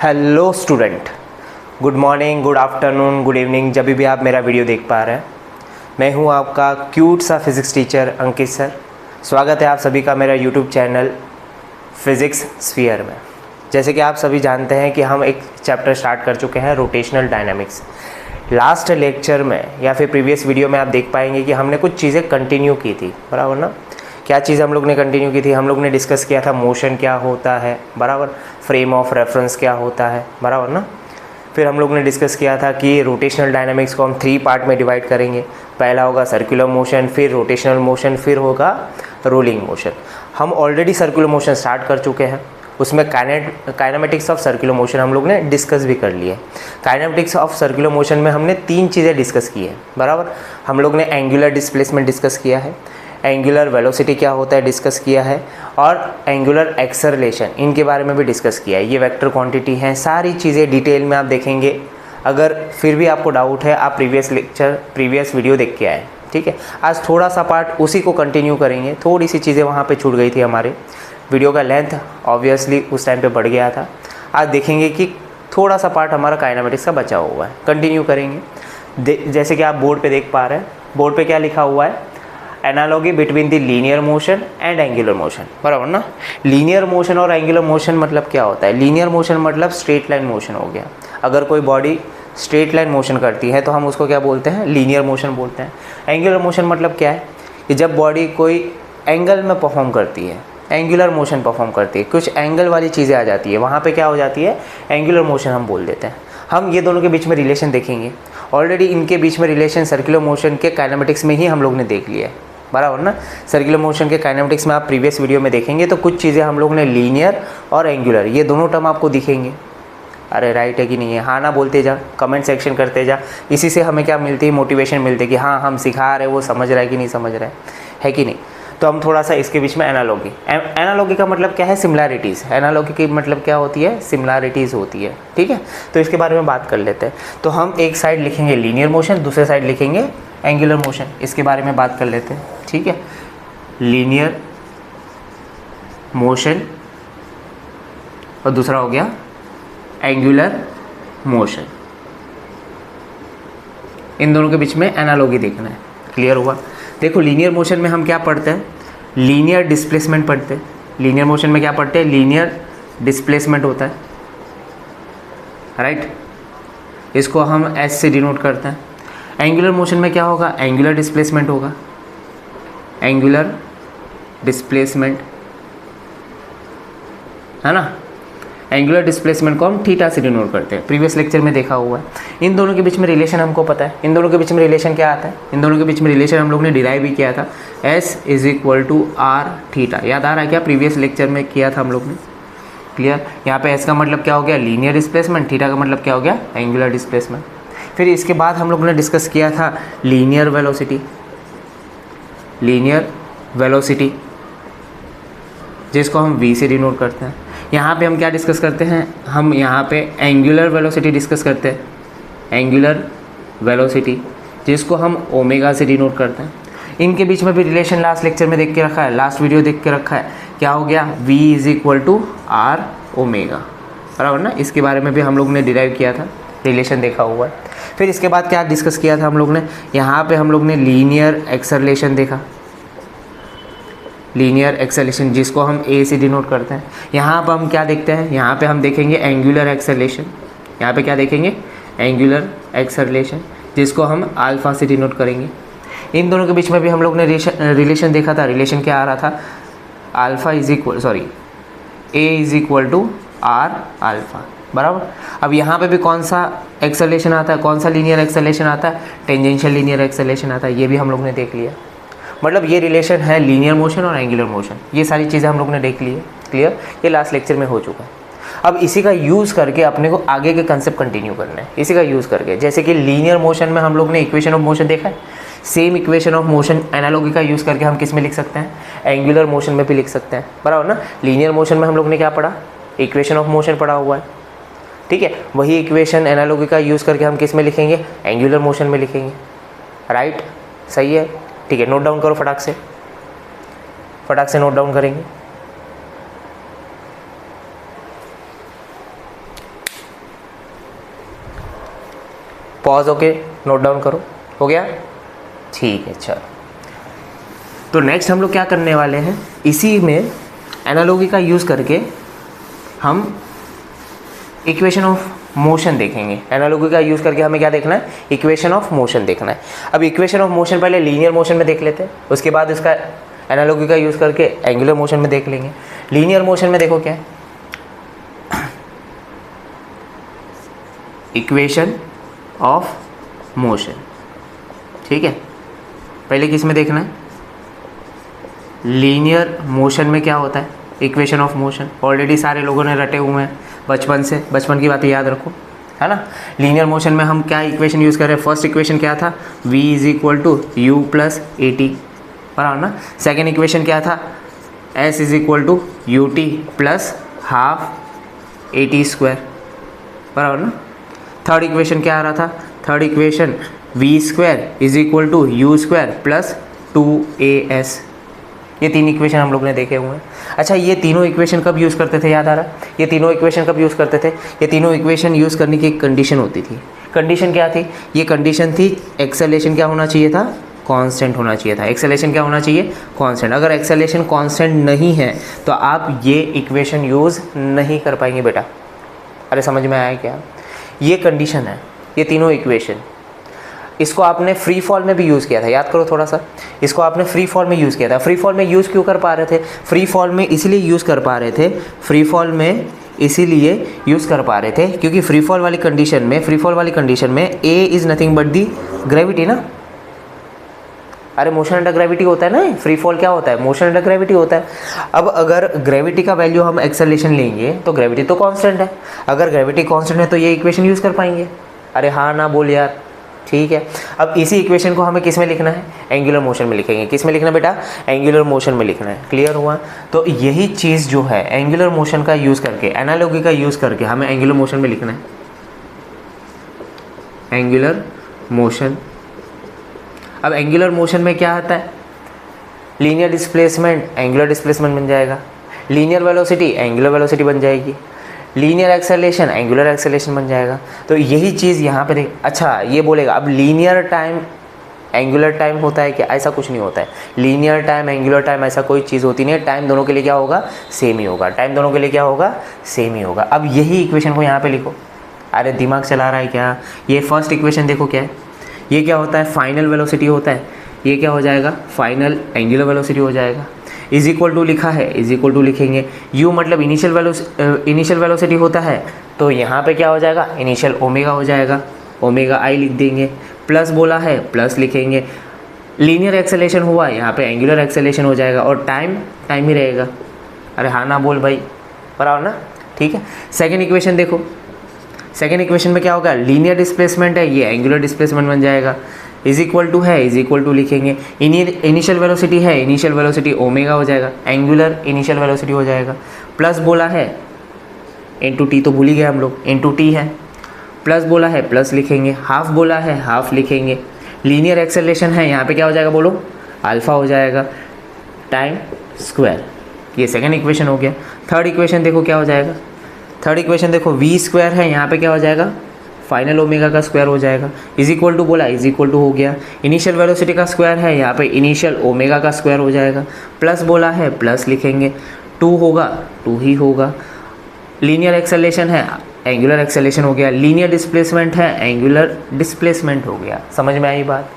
Hello student, good morning, good afternoon, good evening, जब भी आप मेरा वीडियो देख पा रहे हैं। मैं हूं आपका क्यूट सा फिज़िक्स टीचर अंकित सर। स्वागत है आप सभी का मेरा यूट्यूब चैनल फिज़िक्स स्फीयर में। जैसे कि आप सभी जानते हैं कि हम एक चैप्टर स्टार्ट कर चुके हैं, रोटेशनल डायनामिक्स। लास्ट लेक्चर में या फिर प्रीवियस वीडियो में आप देख पाएंगे कि हमने कुछ चीज़ें कंटिन्यू की थी, बराबर ना। क्या चीज़ हम लोग ने कंटिन्यू की थी? हम लोग ने डिस्कस किया था मोशन क्या होता है, बराबर, फ्रेम ऑफ रेफरेंस क्या होता है, बराबर ना। फिर हम लोग ने डिस्कस किया था कि रोटेशनल डायनामिक्स को हम 3 पार्ट में डिवाइड करेंगे। पहला होगा सर्कुलर मोशन, फिर रोटेशनल मोशन, फिर होगा रोलिंग मोशन। हम ऑलरेडी सर्कुलर मोशन स्टार्ट कर चुके हैं, उसमें काइनेमेटिक्स ऑफ सर्कुलर मोशन हम लोग ने डिस्कस भी कर लिए। काइनेमेटिक्स ऑफ सर्कुलर मोशन में हमने 3 चीज़ें डिस्कस की है, बराबर। हम लोग ने एंगुलर डिस्प्लेसमेंट डिस्कस किया है, एंगुलर वेलोसिटी क्या होता है डिस्कस किया है, और एंगुलर एक्सेलरेशन, इनके बारे में भी डिस्कस किया है। ये वेक्टर क्वांटिटी हैं, सारी चीज़ें डिटेल में आप देखेंगे। अगर फिर भी आपको डाउट है, आप प्रीवियस वीडियो देख के आए, ठीक है। आज थोड़ा सा पार्ट उसी को कंटिन्यू करेंगे। थोड़ी सी चीज़ें वहाँ पे छूट गई थी, हमारे वीडियो का लेंथ ऑब्वियसली उस टाइम पे बढ़ गया था। आज देखेंगे कि थोड़ा सा पार्ट हमारा काइनेमेटिक्स का बचा हुआ है, कंटिन्यू करेंगे। जैसे कि आप बोर्ड पे देख पा रहे हैं, बोर्ड पे क्या लिखा हुआ है? Analogy between the linear motion and angular motion, बराबर ना। लीनियर मोशन और एंगुलर मोशन मतलब क्या होता है? लीनियर मोशन मतलब स्ट्रेट लाइन मोशन हो गया। अगर कोई बॉडी स्ट्रेट लाइन मोशन करती है तो हम उसको क्या बोलते हैं? लीनियर मोशन बोलते हैं। एंगुलर मोशन मतलब क्या है? कि जब बॉडी कोई एंगल में परफॉर्म करती है, एंगुलर मोशन परफॉर्म करती है, कुछ एंगल वाली चीज़ें आ जाती है, वहाँ पे क्या हो जाती है? एंगुलर मोशन हम बोल देते हैं। हम ये दोनों के बीच में रिलेशन देखेंगे। ऑलरेडी इनके बीच में रिलेशन सर्कुलर मोशन के काइनेमेटिक्स में ही हम लोग ने देख लिया है, बराबर ना। सर्कुलर मोशन के काइनेमेटिक्स में आप प्रीवियस वीडियो में देखेंगे तो कुछ चीज़ें हम लोग ने लीनियर और एंगुलर, ये दोनों टर्म आपको दिखेंगे। अरे राइट है कि नहीं है? हाँ ना बोलते जा, कमेंट सेक्शन करते जा। इसी से हमें क्या मिलती है? मोटिवेशन मिलती है कि हाँ, हम सिखा रहे, वो समझ रहा है कि नहीं समझ रहा है कि नहीं। तो हम थोड़ा सा इसके बीच में एनालॉगी का मतलब क्या है? सिमिलैरिटीज़। एनालॉगी की मतलब क्या होती है? सिमिलैरिटीज़ होती है, ठीक है। तो इसके बारे में बात कर लेते हैं। तो हम एक साइड लिखेंगे लीनियर मोशन, दूसरे साइड लिखेंगे एंगुलर मोशन। इसके बारे में बात कर लेते हैं, ठीक है। लीनियर मोशन और दूसरा हो गया एंगुलर मोशन। इन दोनों के बीच में एनालॉगी देखना है। क्लियर हुआ? देखो, लीनियर मोशन में हम क्या पढ़ते हैं? लीनियर डिस्प्लेसमेंट पढ़ते हैं। लीनियर मोशन में क्या पढ़ते हैं? लीनियर डिस्प्लेसमेंट होता है, राइट। इसको हम एस से डिनोट करते हैं। एंगुलर मोशन में क्या होगा? एंगुलर डिस्प्लेसमेंट होगा। एंगुलर डिस्प्लेसमेंट, है ना। एंगुलर डिस्प्लेसमेंट को हम थीटा से डिनोट करते हैं, प्रीवियस लेक्चर में देखा हुआ है। इन दोनों के बीच में रिलेशन हमको पता है। इन दोनों के बीच में रिलेशन क्या आता है? इन दोनों के बीच में रिलेशन हम लोग ने डिराइव भी किया था, S = R थीटा। याद आ रहा है क्या? प्रीवियस लेक्चर में किया था हम लोग ने। क्लियर? यहाँ पे S का मतलब क्या हो गया? Linear displacement. थीटा का मतलब क्या हो गया? Angular displacement. फिर इसके बाद हम लोग ने डिस्कस किया था लीनियर वेलोसिटी। लीनियर वेलोसिटी जिसको हम V से डिनोट करते हैं। यहाँ पे हम क्या डिस्कस करते हैं? हम यहाँ पे एंगुलर वेलोसिटी डिस्कस करते हैं। एंगुलर वेलोसिटी जिसको हम ओमेगा से डिनोट करते हैं। इनके बीच में भी रिलेशन लास्ट लेक्चर में देख के रखा है, लास्ट वीडियो देख के रखा है। क्या हो गया? V = R ओमेगा, बराबर ना। इसके बारे में भी हम लोग ने डिराइव किया था, रिलेशन देखा हुआ है। फिर इसके बाद क्या डिस्कस किया था हम लोग ने? यहाँ पे हम लोग ने लीनियर एक्सेलरेशन देखा। लीनियर एक्सेलरेशन जिसको हम A से डिनोट करते हैं। यहाँ पर हम क्या देखते हैं? यहाँ पे हम देखेंगे एंगुलर एक्सेलरेशन। यहाँ पे क्या देखेंगे? एंगुलर एक्सेलरेशन जिसको हम अल्फ़ा से डिनोट करेंगे। इन दोनों के बीच में भी हम लोग ने रिलेशन देखा था। रिलेशन क्या आ रहा था? A = R अल्फ़ा, बराबर। अब यहाँ पे भी कौन सा एक्सेलरेशन आता है? कौन सा लीनियर एक्सेलरेशन आता है? टेंजेंशियल लीनियर एक्सेलरेशन आता है। ये भी हम लोग ने देख लिया। मतलब ये रिलेशन है लीनियर मोशन और एंगुलर मोशन। ये सारी चीज़ें हम लोग ने देख ली है। क्लियर? ये लास्ट लेक्चर में हो चुका है। अब इसी का यूज़ करके अपने को आगे के कंसेप्ट कंटिन्यू करना है। इसी का यूज़ करके, जैसे कि लीनियर मोशन में हम लोग ने इक्वेशन ऑफ मोशन देखा है। Same equation of motion analogy का यूज़ करके हम किस में लिख सकते हैं? एंगुलर मोशन में भी लिख सकते हैं, बराबर ना। लीनियर मोशन में हम लोग ने क्या पढ़ा? इक्वेशन ऑफ मोशन पढ़ा हुआ है, ठीक है। वही इक्वेशन एनालॉगी का यूज़ करके हम किस में लिखेंगे? एंगुलर मोशन में लिखेंगे, राइट। सही है, ठीक है। नोट डाउन करो फटाक से नोट डाउन करेंगे। पॉज होके नोट डाउन करो। हो गया? ठीक है, चलो। तो नेक्स्ट हम लोग क्या करने वाले हैं, इसी में एनालॉजी का यूज़ करके हम इक्वेशन ऑफ मोशन देखेंगे। एनालॉजी का यूज़ करके हमें क्या देखना है, इक्वेशन ऑफ मोशन देखना है। अब इक्वेशन ऑफ मोशन पहले लीनियर मोशन में देख लेते हैं, उसके बाद इसका एनालॉजी का यूज़ करके एंगुलर मोशन में देख लेंगे। लीनियर मोशन में देखो क्या है, इक्वेशन ऑफ मोशन। ठीक है, पहले किस में देखना है, लीनियर मोशन में क्या होता है, इक्वेशन ऑफ मोशन। ऑलरेडी सारे लोगों ने रटे हुए हैं बचपन से, बचपन की बातें याद रखो, है ना। लीनियर मोशन में हम क्या इक्वेशन यूज़ कर रहे हैं, फर्स्ट इक्वेशन क्या था, v is equal to u plus a t, बराबर ना। सेकेंड इक्वेशन क्या था, s is equal to u t plus half a t square, बराबर ना। थर्ड इक्वेशन क्या आ रहा था, third equation v square is equal to u square plus 2as। ये तीन इक्वेशन हम लोग ने देखे हुए हैं। अच्छा, ये तीनों इक्वेशन कब यूज़ करते थे, याद आ रहा है, ये तीनों इक्वेशन कब यूज़ करते थे, ये तीनों इक्वेशन यूज़ करने की एक कंडीशन होती थी। कंडीशन क्या थी, ये कंडीशन थी एक्सेलेरेशन क्या होना चाहिए था, कांस्टेंट होना चाहिए था। एक्सेलेरेशन क्या होना चाहिए, कांस्टेंट। अगर एक्सेलेरेशन कांस्टेंट नहीं है तो आप ये इक्वेशन यूज़ नहीं कर पाएंगे बेटा। अरे समझ में आया क्या, ये कंडीशन है, ये तीनों इक्वेशन। इसको आपने फ्री फॉल में भी यूज़ किया था, याद करो थोड़ा सा, इसको आपने फ्री फॉल में यूज़ किया था। फ्री फॉल में यूज़ क्यों कर पा रहे थे, फ्री फॉल में इसीलिए यूज़ कर पा रहे थे, फ्री फॉल में इसीलिए यूज़ कर पा रहे थे क्योंकि फ्री फॉल वाली कंडीशन में A is nothing but the gravity ना। अरे मोशन अंडर ग्रेविटी होता है ना, फ्री फॉल क्या होता है, मोशन अंडर ग्रेविटी होता है। अब अगर ग्रेविटी का वैल्यू हम एक्सेलरेशन लेंगे तो ग्रेविटी तो कांस्टेंट है, अगर ग्रेविटी कांस्टेंट है तो ये इक्वेशन यूज़ कर पाएंगे। अरे हाँ ना बोल यार, ठीक है। अब इसी इक्वेशन को हमें किस में लिखना है, एंगुलर मोशन में लिखेंगे। किस में लिखना है बेटा, एंगुलर मोशन में लिखना है। क्लियर हुआ? तो यही चीज़ जो है एंगुलर मोशन का यूज़ करके, एनालॉजी का यूज़ करके हमें एंगुलर मोशन में लिखना है, एंगुलर मोशन। अब एंगुलर मोशन में क्या आता है, लीनियर डिस्प्लेसमेंट एंगुलर डिस्प्लेसमेंट बन जाएगा, लीनियर वेलोसिटी एंगुलर वेलोसिटी बन जाएगी, लीनियर एक्सेलरेशन एंगुलर एक्सेलरेशन बन जाएगा। तो यही चीज़ यहाँ पे देख। अच्छा, ये बोलेगा अब लीनियर टाइम एंगुलर टाइम होता है क्या, ऐसा कुछ नहीं होता है। लीनियर टाइम एंगुलर टाइम ऐसा कोई चीज़ होती नहीं है, टाइम दोनों के लिए क्या होगा, सेम ही होगा। टाइम दोनों के लिए क्या होगा, सेम ही होगा। अब यही इक्वेशन को यहाँ पे लिखो। अरे दिमाग चला रहा है क्या, ये फर्स्ट इक्वेशन देखो क्या है, ये क्या होता है, फाइनल वेलोसिटी होता है, ये क्या हो जाएगा, फाइनल एंगुलर वेलोसिटी हो जाएगा। इज इक्वल टू लिखा है, इज इक्वल टू लिखेंगे, u मतलब इनिशियल वेलोसिटी होता है, तो यहाँ पे क्या हो जाएगा, इनिशियल ओमेगा हो जाएगा, ओमेगा आई लिख देंगे, प्लस बोला है प्लस लिखेंगे। लीनियर एक्सेलरेशन हुआ, यहाँ पे एंगुलर एक्सेलरेशन हो जाएगा, और टाइम ही रहेगा। अरे हाँ ना बोल भाई, बराबर ना, ठीक है। सेकेंड इक्वेशन देखो, सेकेंड इक्वेशन में क्या होगा, लीनियर डिस्प्लेसमेंट है, ये एंगुलर डिस्प्लेसमेंट बन जाएगा। इज इक्वल टू है, इज इक्वल टू लिखेंगे, इनिशियल वेलोसिटी है, इनिशियल वेलोसिटी ओमेगा हो जाएगा, एंगुलर इनिशियल वेलोसिटी हो जाएगा। प्लस बोला है इनटू टी, तो भूल ही गए हम लोग, इनटू टी है, प्लस बोला है प्लस लिखेंगे, हाफ बोला है हाफ लिखेंगे। लीनियर एक्सेलरेशन है, यहाँ पे क्या हो जाएगा बोलो, अल्फा हो जाएगा, टाइम स्क्वायर। ये सेकेंड इक्वेशन हो गया। थर्ड इक्वेशन देखो क्या हो जाएगा, थर्ड इक्वेशन देखो वी स्क्वायर है, यहाँ पे क्या हो जाएगा, फाइनल ओमेगा का स्क्वायर हो जाएगा। इज इक्वल टू बोला, इज इक्वल टू हो गया, इनिशियल वेलोसिटी का स्क्वायर है, यहाँ पे इनिशियल ओमेगा का स्क्वायर हो जाएगा। प्लस बोला है प्लस लिखेंगे, 2 होगा 2 ही होगा। लीनियर एक्सेलरेशन है, एंगुलर एक्सेलरेशन हो गया, लीनियर डिस्प्लेसमेंट है, एंगुलर डिस्प्लेसमेंट हो गया। समझ में आई बात,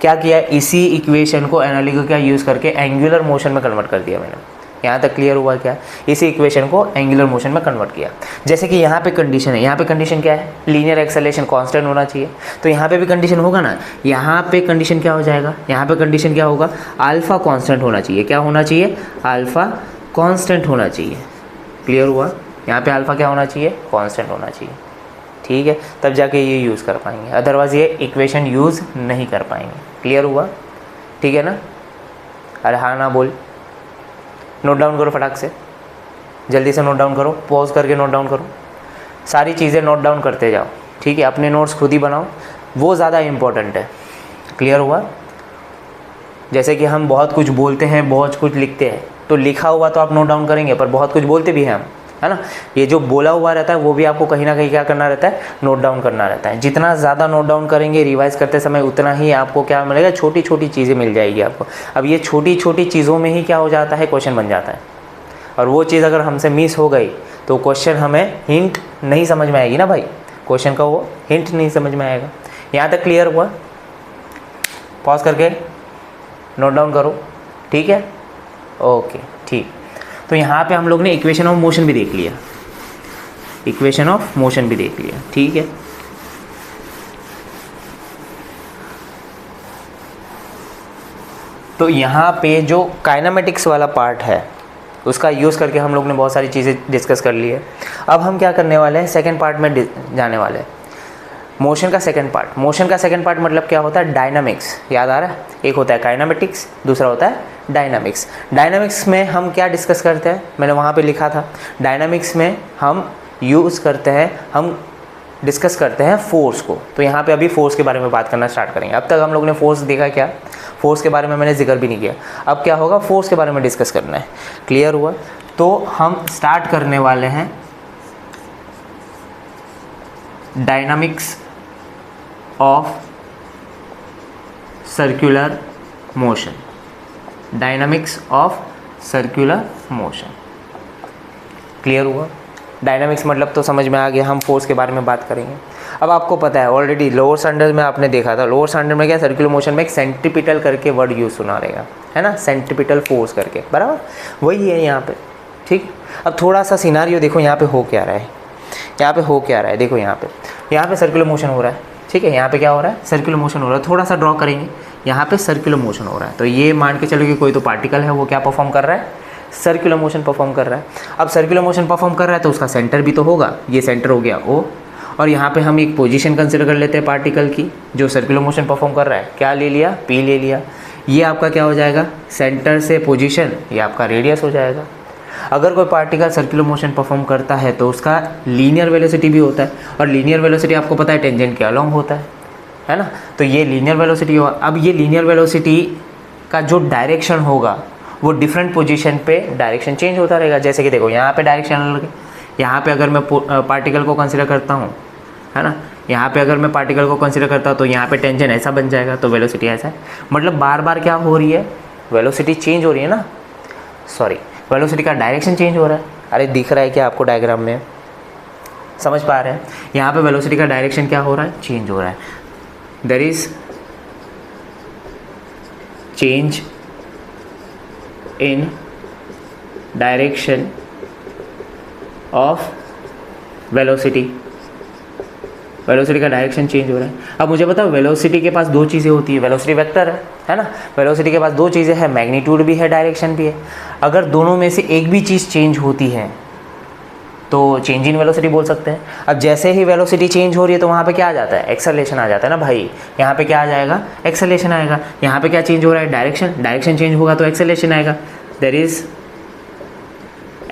क्या किया, इसी इक्वेशन को एनालॉजी का यूज़ करके एंगुलर मोशन में कन्वर्ट कर दिया मैंने। यहाँ तक क्लियर हुआ क्या, इसी इक्वेशन को एंगुलर मोशन में कन्वर्ट किया। जैसे कि यहाँ पे कंडीशन है, यहाँ पे कंडीशन क्या है, लीनियर एक्सेलरेशन कांस्टेंट होना चाहिए, तो यहाँ पे भी कंडीशन होगा ना, यहाँ पे कंडीशन क्या हो जाएगा, यहाँ पे कंडीशन क्या होगा, अल्फा कांस्टेंट होना चाहिए। क्या होना चाहिए, अल्फा कांस्टेंट होना चाहिए। क्लियर हुआ, यहाँ पे अल्फा क्या होना चाहिए, कांस्टेंट होना चाहिए। ठीक है, तब जाके ये यूज़ कर पाएंगे, अदरवाइज़ ये इक्वेशन यूज़ नहीं कर पाएंगे। क्लियर हुआ, ठीक है ना। अरे हाँ ना बोल, नोट डाउन करो फटाक से, जल्दी से नोट डाउन करो, पॉज करके नोट डाउन करो, सारी चीज़ें नोट डाउन करते जाओ। ठीक है, अपने नोट्स खुद ही बनाओ, वो ज़्यादा इम्पोर्टेंट है। क्लियर हुआ। जैसे कि हम बहुत कुछ बोलते हैं, बहुत कुछ लिखते हैं, तो लिखा हुआ तो आप नोट डाउन करेंगे, पर बहुत कुछ बोलते भी हैं हम, है ना। ये जो बोला हुआ रहता है वो भी आपको कहीं ना कहीं क्या करना रहता है, नोट डाउन करना रहता है। जितना ज़्यादा नोट डाउन करेंगे रिवाइज करते समय उतना ही आपको क्या मिलेगा, छोटी छोटी चीज़ें मिल जाएगी आपको। अब ये छोटी छोटी चीज़ों में ही क्या हो जाता है, क्वेश्चन बन जाता है। और वो चीज़ अगर हमसे मिस हो गई तो क्वेश्चन हमें हिंट नहीं समझ में आएगी ना भाई, क्वेश्चन का वो हिंट नहीं समझ में आएगा। यहाँ तक क्लियर हुआ? पॉज करके नोट डाउन करो, ठीक है, ओके ठीक। तो यहाँ पे हम लोग ने इक्वेशन ऑफ मोशन भी देख लिया, इक्वेशन ऑफ मोशन भी देख लिया, ठीक है। तो यहाँ पे जो काइनेमेटिक्स वाला पार्ट है उसका यूज़ करके हम लोग ने बहुत सारी चीज़ें डिस्कस कर ली है। अब हम क्या करने वाले हैं, सेकंड पार्ट में जाने वाले हैं, मोशन का सेकंड पार्ट। मोशन का सेकंड पार्ट मतलब क्या होता है, डायनामिक्स। याद आ रहा है, एक होता है काइनेमेटिक्स, दूसरा होता है डायनामिक्स। डायनामिक्स में हम क्या डिस्कस करते हैं, मैंने वहाँ पे लिखा था, डायनामिक्स में हम यूज़ करते हैं, हम डिस्कस करते हैं फोर्स को। तो यहाँ पे अभी फोर्स के बारे में बात करना स्टार्ट करेंगे। अब तक हम लोग ने फोर्स देखा, क्या फोर्स के बारे में मैंने जिक्र भी नहीं किया। अब क्या होगा, फोर्स के बारे में डिस्कस करना है। क्लियर हुआ? तो हम स्टार्ट करने वाले हैं dynamics of circular motion, dynamics of circular motion. Clear हुआ? डायनामिक्स मतलब तो समझ में आ गया, हम फोर्स के बारे में बात करेंगे। अब आपको पता है ऑलरेडी लोअर स्टैंडर्ड में आपने देखा था, लोअर स्टैंडर्ड में क्या सर्कुलर मोशन में एक सेंट्रीपिटल करके वर्ड यूज़ सुना रहेगा, है ना, सेंट्रीपिटल फोर्स करके, बराबर वही है यहाँ पे, ठीक। अब थोड़ा सा सिनारियो देखो, यहाँ पे हो क्या रहा है, यहाँ पे हो क्या रहा है, देखो यहाँ पे सर्कुलर मोशन हो रहा है, ठीक है। यहाँ पे क्या हो रहा है, सर्कुलर मोशन हो रहा है। थोड़ा सा ड्रॉ करेंगे, यहाँ पे सर्कुलर मोशन हो रहा है, तो ये मान के चलो कि कोई तो पार्टिकल है, वो क्या परफॉर्म कर रहा है, सर्कुलर मोशन परफॉर्म कर रहा है। अब सर्कुलर मोशन परफॉर्म कर रहा है तो उसका सेंटर भी तो होगा, ये सेंटर हो गया O, और यहाँ पे हम एक पोजीशन कंसिडर कर लेते हैं पार्टिकल की, जो सर्कुलर मोशन परफॉर्म कर रहा है, क्या ले लिया, P ले लिया। ये आपका क्या हो जाएगा, सेंटर से पोजीशन, ये आपका रेडियस हो जाएगा। अगर कोई पार्टिकल सर्कुलर मोशन परफॉर्म करता है तो उसका लीनियर वेलोसिटी भी होता है, और लीनियर वेलोसिटी आपको पता है टेंजेंट के अलोंग होता है ना। तो ये लीनियर वेलोसिटी हो। अब ये लीनियर वेलोसिटी का जो डायरेक्शन होगा वो डिफरेंट पोजीशन पे डायरेक्शन चेंज होता रहेगा। जैसे कि देखो यहाँ पे डायरेक्शन अलग है, यहाँ पे अगर मैं पार्टिकल को कंसिडर करता हूँ, है ना, यहाँ पे अगर मैं पार्टिकल को कंसिडर करता हूँ तो यहाँ पे टेंशन ऐसा बन जाएगा, तो वेलोसिटी ऐसा है। मतलब बार बार क्या हो रही है, वेलोसिटी चेंज हो रही है ना, सॉरी, वेलोसिटी का डायरेक्शन चेंज हो रहा है। अरे दिख रहा है क्या आपको डायग्राम में, समझ पा रहे हैं? यहाँ पे वेलोसिटी का डायरेक्शन क्या हो रहा है, चेंज हो रहा है। There is change in direction of velocity, velocity का डायरेक्शन चेंज हो रहा है। अब मुझे बताओ, वेलोसिटी के पास दो चीज़ें होती है, वेलोसिटी वेक्टर है ना, वेलोसिटी के पास दो चीज़ें हैं, मैग्नीट्यूड भी है, डायरेक्शन भी है। अगर दोनों में से एक भी चीज़ चेंज होती है तो चेंज इन वेलोसिटी बोल सकते हैं। अब जैसे ही वेलोसिटी चेंज हो रही है तो वहाँ पे क्या आ जाता है, एक्सेलरेशन आ जाता है ना भाई। यहाँ पे क्या आ जाएगा, एक्सेलरेशन आएगा। यहाँ पे क्या चेंज हो रहा है, डायरेक्शन, डायरेक्शन चेंज होगा तो एक्सेलरेशन आएगा। देयर इज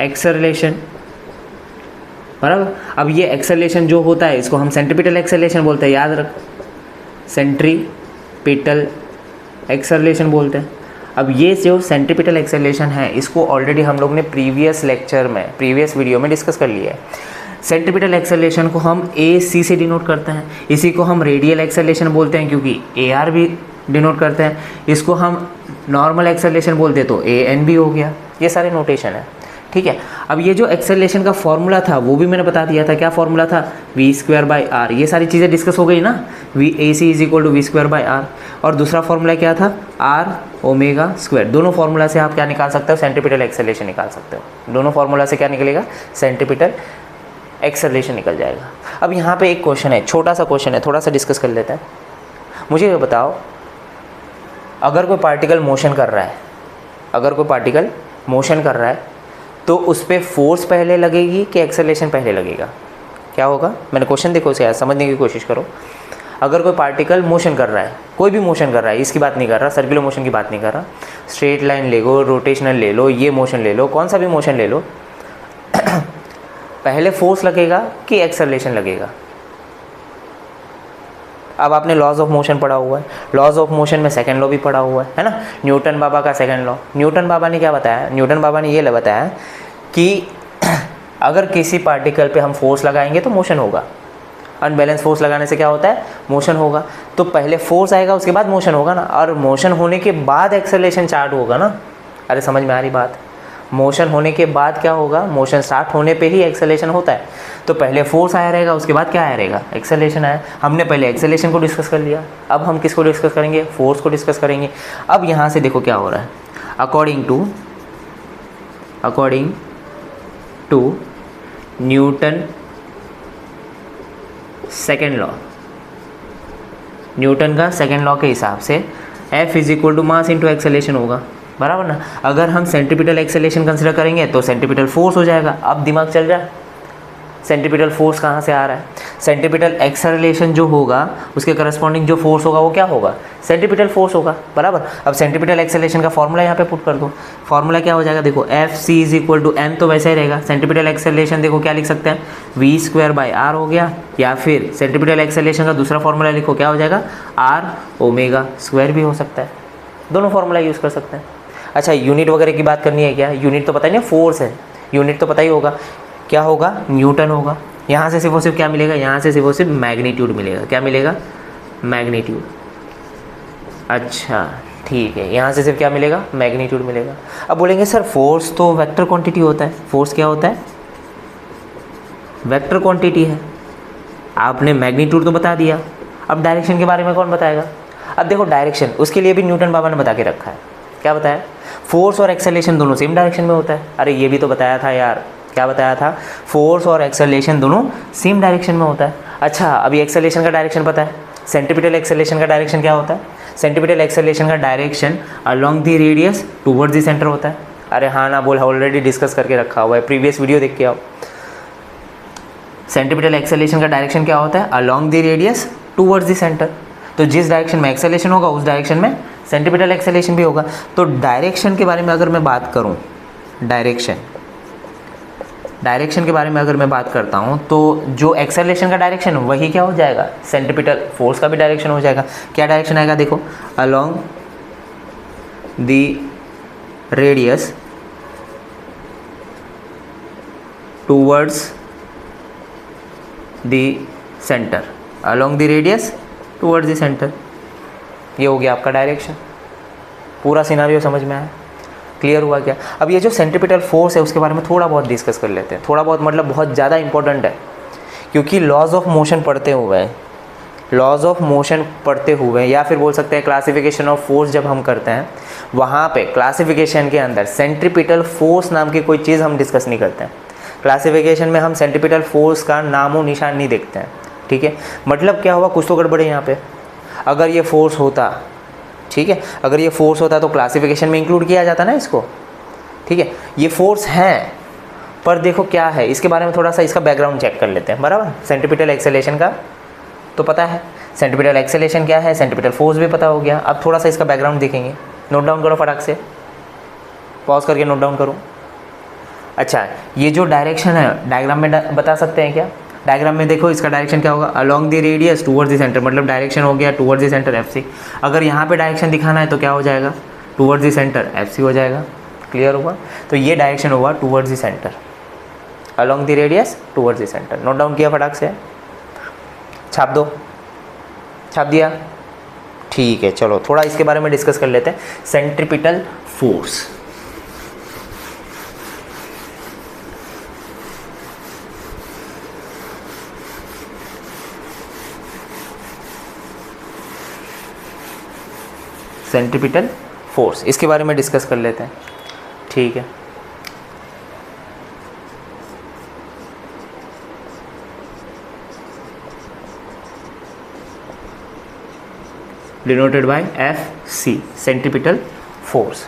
एक्सेलरेशन, बराबर। अब ये एक्सेलरेशन जो होता है इसको हम सेंट्रीपिटल एक्सेलरेशन बोलते हैं, याद रख, सेंट्रीपिटल एक्सेलरेशन बोलते हैं। अब ये जो सेंट्रीपिटल एक्सेलरेशन है इसको ऑलरेडी हम लोग ने प्रीवियस लेक्चर में, प्रीवियस वीडियो में डिस्कस कर लिया है। सेंट्रीपिटल एक्सेलरेशन को हम AC से डिनोट करते हैं, इसी को हम रेडियल एक्सेलरेशन बोलते हैं क्योंकि AR भी डिनोट करते हैं। इसको हम नॉर्मल एक्सेलरेशन बोलते हैं तो AN भी हो गया। ये सारे नोटेशन है, ठीक है। अब ये जो एक्सेलरेशन का फॉर्मूला था वो भी मैंने बता दिया था, क्या फॉर्मूला था, v²/r। ये सारी चीज़ें डिस्कस हो गई ना, AC = v²/r। और दूसरा फॉर्मूला क्या था, r⍵²। दोनों फार्मूला से आप क्या निकाल सकते हो, सेंट्रीपिटल एक्सेलरेशन निकाल सकते हो। दोनों फार्मूला से क्या निकलेगा, सेंट्रीपिटल एक्सेलरेशन निकल जाएगा। अब यहाँ पे एक क्वेश्चन है, छोटा सा क्वेश्चन है, थोड़ा सा डिस्कस कर लेते हैं। मुझे ये बताओ, अगर कोई पार्टिकल मोशन कर रहा है, अगर कोई पार्टिकल मोशन कर रहा है तो उस पर फोर्स पहले लगेगी कि एक्सेलरेशन पहले लगेगा, क्या होगा? मैंने क्वेश्चन देखो उसे यार समझने की कोशिश करो। अगर कोई पार्टिकल मोशन कर रहा है, कोई भी मोशन कर रहा है, इसकी बात नहीं कर रहा, सर्कुलर मोशन की बात नहीं कर रहा, स्ट्रेट लाइन ले लो, रोटेशनल ले लो, ये मोशन ले लो, कौन सा भी मोशन ले लो, पहले फोर्स लगेगा कि एक्सेलरेशन लगेगा? अब आपने लॉज ऑफ मोशन पढ़ा हुआ है, लॉज ऑफ मोशन में सेकंड लॉ भी पढ़ा हुआ है ना, न्यूटन बाबा का सेकंड लॉ। न्यूटन बाबा ने क्या बताया, न्यूटन बाबा ने ये बताया कि अगर किसी पार्टिकल पे हम फोर्स लगाएंगे तो मोशन होगा, अनबैलेंस फोर्स लगाने से क्या होता है, मोशन होगा। तो पहले फोर्स आएगा उसके बाद मोशन होगा ना, और मोशन होने के बाद एक्सेलरेशन स्टार्ट होगा ना। अरे समझ में आ रही बात, मोशन होने के बाद क्या होगा, मोशन स्टार्ट होने पे ही एक्सेलरेशन होता है। तो पहले फोर्स आया रहेगा, उसके बाद क्या आया रहेगा, एक्सेलरेशन आया। हमने पहले एक्सेलरेशन को डिस्कस कर लिया, अब हम किसको डिस्कस करेंगे, फोर्स को डिस्कस करेंगे। अब यहाँ से देखो क्या हो रहा है, according to Newton second law, Newton का सेकेंड लॉ के हिसाब से F is equal to mass into acceleration होगा, बराबर ना। अगर हम सेंट्रीपिटल एक्सेलरेशन कंसिडर करेंगे तो सेंट्रीपिटल फोर्स हो जाएगा। अब दिमाग चल रहा है, सेंट्रीपिटल फोर्स कहाँ से आ रहा है, सेंट्रीपिटल एक्सेलरेशन जो होगा उसके करस्पॉन्डिंग जो फोर्स होगा वो क्या होगा, सेंट्रीपिटल फोर्स होगा, बराबर। अब सेंट्रीपिटल एक्सेलरेशन का फॉर्मूला यहाँ पे पुट कर दो, फॉर्मूला क्या हो जाएगा, देखो Fc is equal to m तो वैसे ही रहेगा। सेंट्रीपिटल एक्सेलरेशन देखो क्या लिख सकते हैं, v स्क्वायर बाई r हो गया, या फिर सेंट्रीपिटल एक्सेलरेशन का दूसरा फॉर्मूला लिखो, क्या हो जाएगा, r ओमेगा स्क्वायर भी हो सकता है, दोनों फॉर्मूला यूज़ कर सकते हैं। अच्छा, यूनिट वगैरह की बात करनी है क्या, यूनिट तो पता ही नहीं, फोर्स है, यूनिट तो पता ही होगा, क्या होगा, न्यूटन होगा। यहाँ से सिर्फ और सिर्फ क्या मिलेगा, यहाँ से सिर्फ और सिर्फ मैग्नीट्यूड मिलेगा, क्या मिलेगा, मैग्नीट्यूड। अच्छा ठीक है, यहाँ से सिर्फ क्या मिलेगा, मैग्नीट्यूड मिलेगा। अब बोलेंगे सर फोर्स तो वेक्टर क्वांटिटी होता है, फोर्स क्या होता है, वेक्टर क्वांटिटी है। आपने मैग्नीट्यूड तो बता दिया, अब डायरेक्शन के बारे में कौन बताएगा। अब देखो डायरेक्शन, उसके लिए भी न्यूटन बाबा ने बता के रखा है, क्या बताया, फोर्स और एक्सेलरेशन दोनों सेम डायरेक्शन में होता है। अरे ये भी तो बताया था यार, क्या बताया था, फोर्स और एक्सेलरेशन दोनों सेम डायरेक्शन में होता है। अच्छा, अभी एक्सेलरेशन का डायरेक्शन पता है, सेंट्रीपिटल एक्सेलरेशन का डायरेक्शन क्या होता है, सेंट्रीपिटल एक्सेलरेशन का direction along the radius towards the centre होता है। अरे हाँ ना बोल, ऑलरेडी डिस्कस करके रखा हुआ है, प्रीवियस वीडियो देख के आओ। सेंट्रीपिटल एक्सेलरेशन का डायरेक्शन क्या होता है, along the radius towards the centre. तो जिस डायरेक्शन में एक्सेलरेशन होगा उस डायरेक्शन में सेंट्रीपिटल एक्सेलरेशन भी होगा। तो डायरेक्शन के बारे में अगर मैं बात करूं, डायरेक्शन के बारे में अगर मैं बात करता हूं, तो जो एक्सेलरेशन का डायरेक्शन वही क्या हो जाएगा, सेंट्रीपिटल फोर्स का भी डायरेक्शन हो जाएगा। क्या डायरेक्शन आएगा, देखो, along the radius towards the centre, along the radius towards the centre, ये हो गया आपका डायरेक्शन। पूरा सिनारियो समझ में आया, क्लियर हुआ क्या। अब ये जो सेंट्रीपिटल फोर्स है उसके बारे में थोड़ा बहुत डिस्कस कर लेते हैं, थोड़ा बहुत मतलब बहुत ज़्यादा इंपॉर्टेंट है, क्योंकि लॉज ऑफ मोशन पढ़ते हुए या फिर बोल सकते हैं क्लासिफिकेशन ऑफ फोर्स जब हम करते हैं, वहाँ पे क्लासिफिकेशन के अंदर सेंट्रीपिटल फोर्स नाम की कोई चीज़ हम डिस्कस नहीं करते हैं। क्लासिफिकेशन में हम सेंट्रीपिटल फोर्स का नामो निशान नहीं देखते हैं, ठीक है। मतलब क्या हुआ, कुछ तो गड़बड़ है यहाँ पे। अगर ये फोर्स होता, ठीक है, अगर ये फोर्स होता तो क्लासिफिकेशन में इंक्लूड किया जाता ना इसको, ठीक है। ये फोर्स हैं, पर देखो क्या है, इसके बारे में थोड़ा सा इसका बैकग्राउंड चेक कर लेते हैं, बराबर। सेंट्रीपिटल एक्सेलरेशन का तो पता है, सेंट्रीपिटल एक्सेलरेशन क्या है, सेंट्रीपिटल फोर्स भी पता हो गया। अब थोड़ा सा इसका बैकग्राउंड देखेंगे, नोट डाउन करो फटाक से, पॉज करके नोट डाउन करो। अच्छा, ये जो डायरेक्शन है डायग्राम में बता सकते हैं क्या, डायग्राम में देखो इसका डायरेक्शन क्या होगा, along the radius towards the centre, मतलब डायरेक्शन हो गया टुवर्ड्स द सेंटर FC। अगर यहाँ पे डायरेक्शन दिखाना है तो क्या हो जाएगा, टुवर्ड्स द सेंटर FC हो जाएगा, क्लियर हुआ। तो ये डायरेक्शन होगा towards the centre, along the radius towards the centre. Note down किया फटाक से, छाप दो, छाप दिया, ठीक है। चलो थोड़ा इसके बारे में डिस्कस कर लेते हैं, सेंट्रीपिटल फोर्स। सेंट्रीपिटल फोर्स, इसके बारे में डिस्कस कर लेते हैं, ठीक है। Denoted by FC, centripetal force.